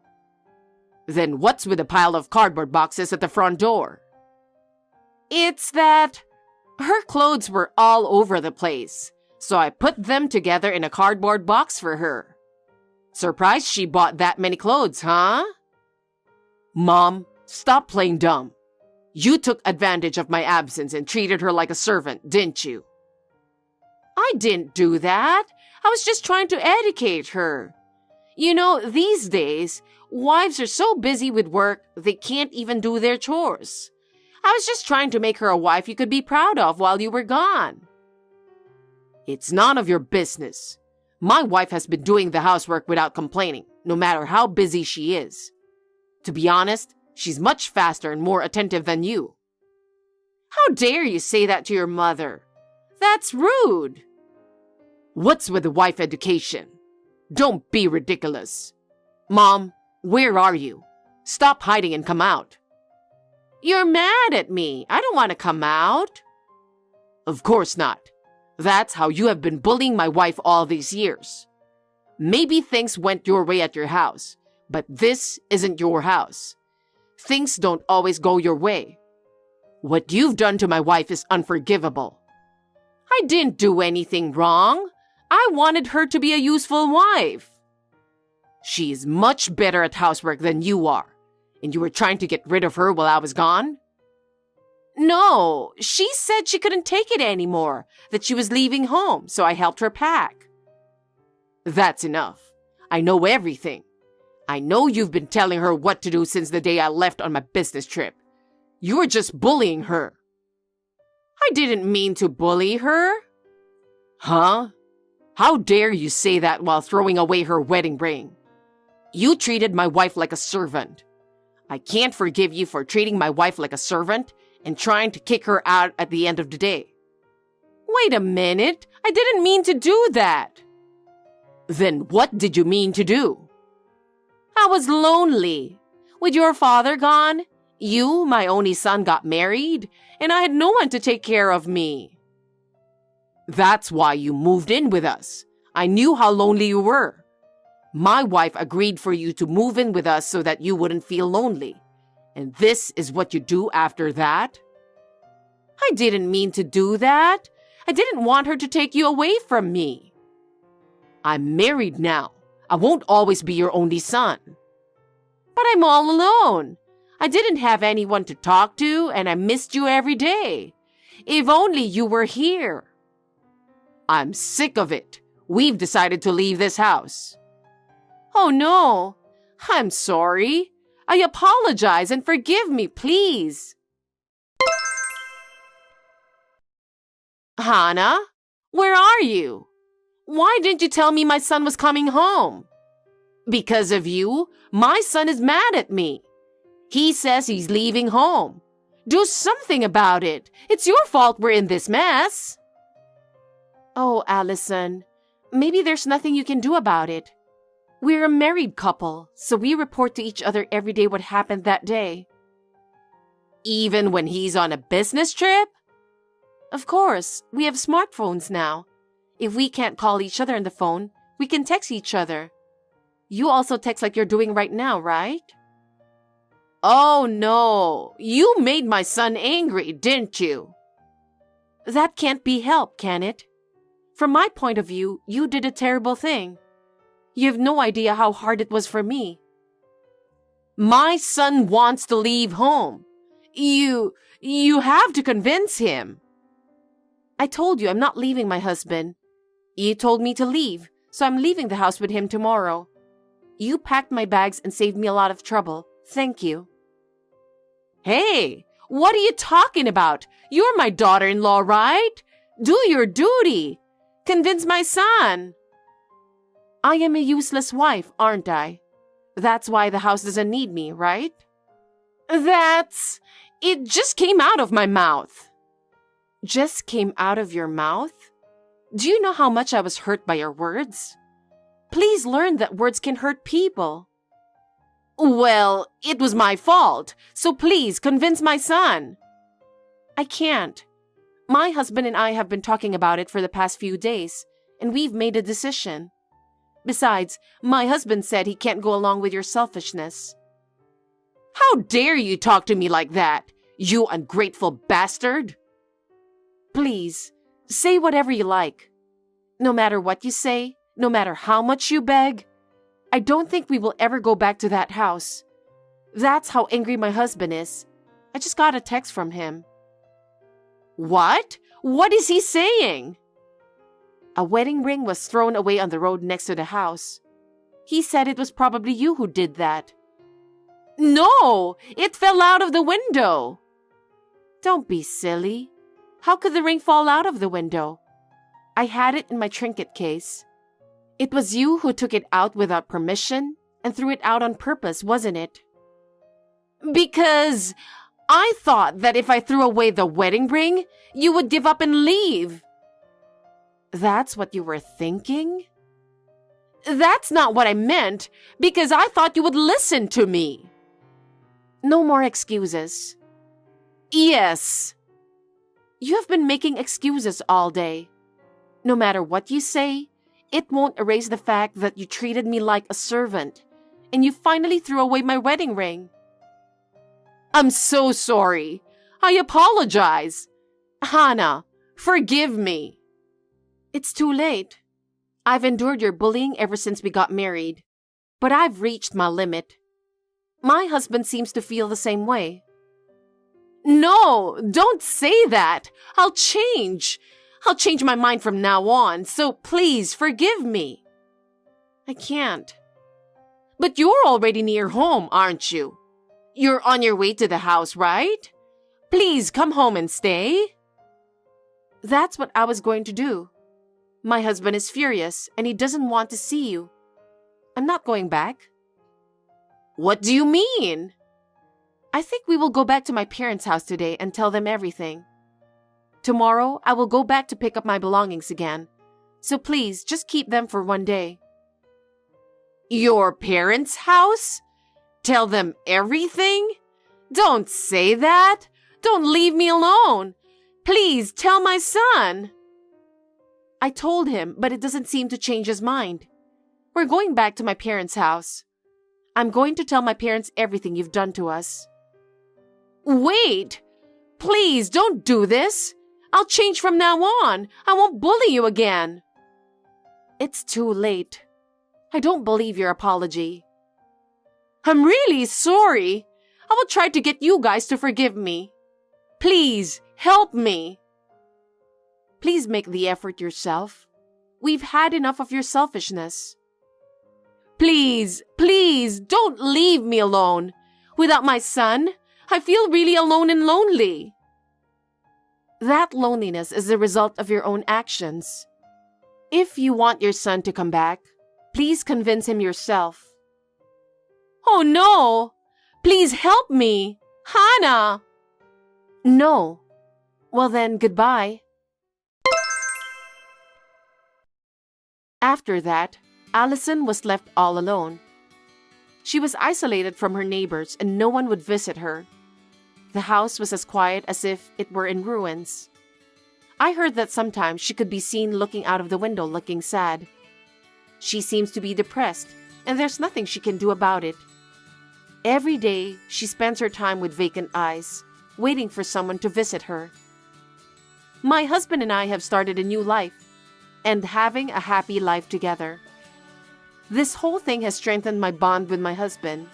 Then what's with a pile of cardboard boxes at the front door? It's that her clothes were all over the place, so I put them together in a cardboard box for her. Surprised she bought that many clothes, huh? Mom, stop playing dumb. You took advantage of my absence and treated her like a servant, didn't you? I didn't do that. I was just trying to educate her. You know, these days, wives are so busy with work, they can't even do their chores. I was just trying to make her a wife you could be proud of while you were gone. It's none of your business. My wife has been doing the housework without complaining, no matter how busy she is. To be honest, she's much faster and more attentive than you. How dare you say that to your mother? That's rude. What's with the wife education? Don't be ridiculous. Mom, where are you? Stop hiding and come out. You're mad at me. I don't want to come out. Of course not. That's how you have been bullying my wife all these years. Maybe things went your way at your house, but this isn't your house. Things don't always go your way. What you've done to my wife is unforgivable. I didn't do anything wrong. I wanted her to be a useful wife. She is much better at housework than you are, and you were trying to get rid of her while I was gone? No, she said she couldn't take it anymore, that she was leaving home, so I helped her pack. That's enough. I know everything. I know you've been telling her what to do since the day I left on my business trip. You were just bullying her. I didn't mean to bully her. Huh? How dare you say that while throwing away her wedding ring? You treated my wife like a servant. I can't forgive you for treating my wife like a servant and trying to kick her out at the end of the day. Wait a minute. I didn't mean to do that. Then what did you mean to do? I was lonely. With your father gone, you, my only son, got married, and I had no one to take care of me. That's why you moved in with us. I knew how lonely you were. My wife agreed for you to move in with us so that you wouldn't feel lonely. And this is what you do after that? I didn't mean to do that. I didn't want her to take you away from me. I'm married now. I won't always be your only son. But I'm all alone. I didn't have anyone to talk to, and I missed you every day. If only you were here. I'm sick of it. We've decided to leave this house. Oh no, I'm sorry. I apologize and forgive me, please. Hannah, where are you? Why didn't you tell me my son was coming home? Because of you, my son is mad at me. He says he's leaving home. Do something about it. It's your fault we're in this mess. Oh, Allison, maybe there's nothing you can do about it. We're a married couple, so we report to each other every day what happened that day. Even when he's on a business trip? Of course, we have smartphones now. If we can't call each other on the phone, we can text each other. You also text like you're doing right now, right? Oh no, you made my son angry, didn't you? That can't be helped, can it? From my point of view, you did a terrible thing. You have no idea how hard it was for me. My son wants to leave home. You have to convince him. I told you I'm not leaving my husband. You told me to leave, so I'm leaving the house with him tomorrow. You packed my bags and saved me a lot of trouble. Thank you. Hey, what are you talking about? You're my daughter-in-law, right? Do your duty. Convince my son. I am a useless wife, aren't I? That's why the house doesn't need me, right? It just came out of my mouth. Just came out of your mouth? Do you know how much I was hurt by your words? Please learn that words can hurt people. Well, it was my fault, so please convince my son. I can't. My husband and I have been talking about it for the past few days, and we've made a decision. Besides, my husband said he can't go along with your selfishness. How dare you talk to me like that, you ungrateful bastard? Please, say whatever you like. No matter what you say, no matter how much you beg, I don't think we will ever go back to that house. That's how angry my husband is. I just got a text from him. What? What is he saying? A wedding ring was thrown away on the road next to the house. He said it was probably you who did that. No, it fell out of the window. Don't be silly. How could the ring fall out of the window? I had it in my trinket case. It was you who took it out without permission and threw it out on purpose, wasn't it? Because I thought that if I threw away the wedding ring, you would give up and leave. That's what you were thinking? That's not what I meant, because I thought you would listen to me. No more excuses. Yes. You have been making excuses all day. No matter what you say, it won't erase the fact that you treated me like a servant, and you finally threw away my wedding ring. I'm so sorry. I apologize. Hannah, forgive me. It's too late. I've endured your bullying ever since we got married, but I've reached my limit. My husband seems to feel the same way. No, don't say that. I'll change. I'll change my mind from now on, so please forgive me. I can't. But you're already near home, aren't you? You're on your way to the house, right? Please come home and stay. That's what I was going to do. My husband is furious and he doesn't want to see you. I'm not going back. What do you mean? I think we will go back to my parents' house today and tell them everything. Tomorrow, I will go back to pick up my belongings again. So please, just keep them for one day. Your parents' house? Tell them everything? Don't say that. Don't leave me alone. Please tell my son. I told him, but it doesn't seem to change his mind. We're going back to my parents' house. I'm going to tell my parents everything you've done to us. Wait! Please, don't do this! I'll change from now on. I won't bully you again. It's too late. I don't believe your apology. I'm really sorry. I will try to get you guys to forgive me. Please, help me. Please make the effort yourself. We've had enough of your selfishness. Please, please, don't leave me alone. Without my son, I feel really alone and lonely. That loneliness is the result of your own actions. If you want your son to come back, please convince him yourself. Oh no! Please help me! Hannah! No. Well then, goodbye. After that, Allison was left all alone. She was isolated from her neighbors and no one would visit her. The house was as quiet as if it were in ruins. I heard that sometimes she could be seen looking out of the window looking sad. She seems to be depressed, and there's nothing she can do about it. Every day, she spends her time with vacant eyes, waiting for someone to visit her. My husband and I have started a new life, and having a happy life together. This whole thing has strengthened my bond with my husband.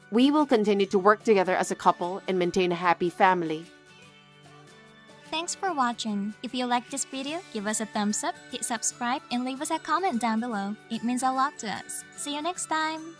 We will continue to work together as a couple and maintain a happy family. Thanks for watching. If you liked this video, give us a thumbs up, hit subscribe, and leave us a comment down below. It means a lot to us. See you next time!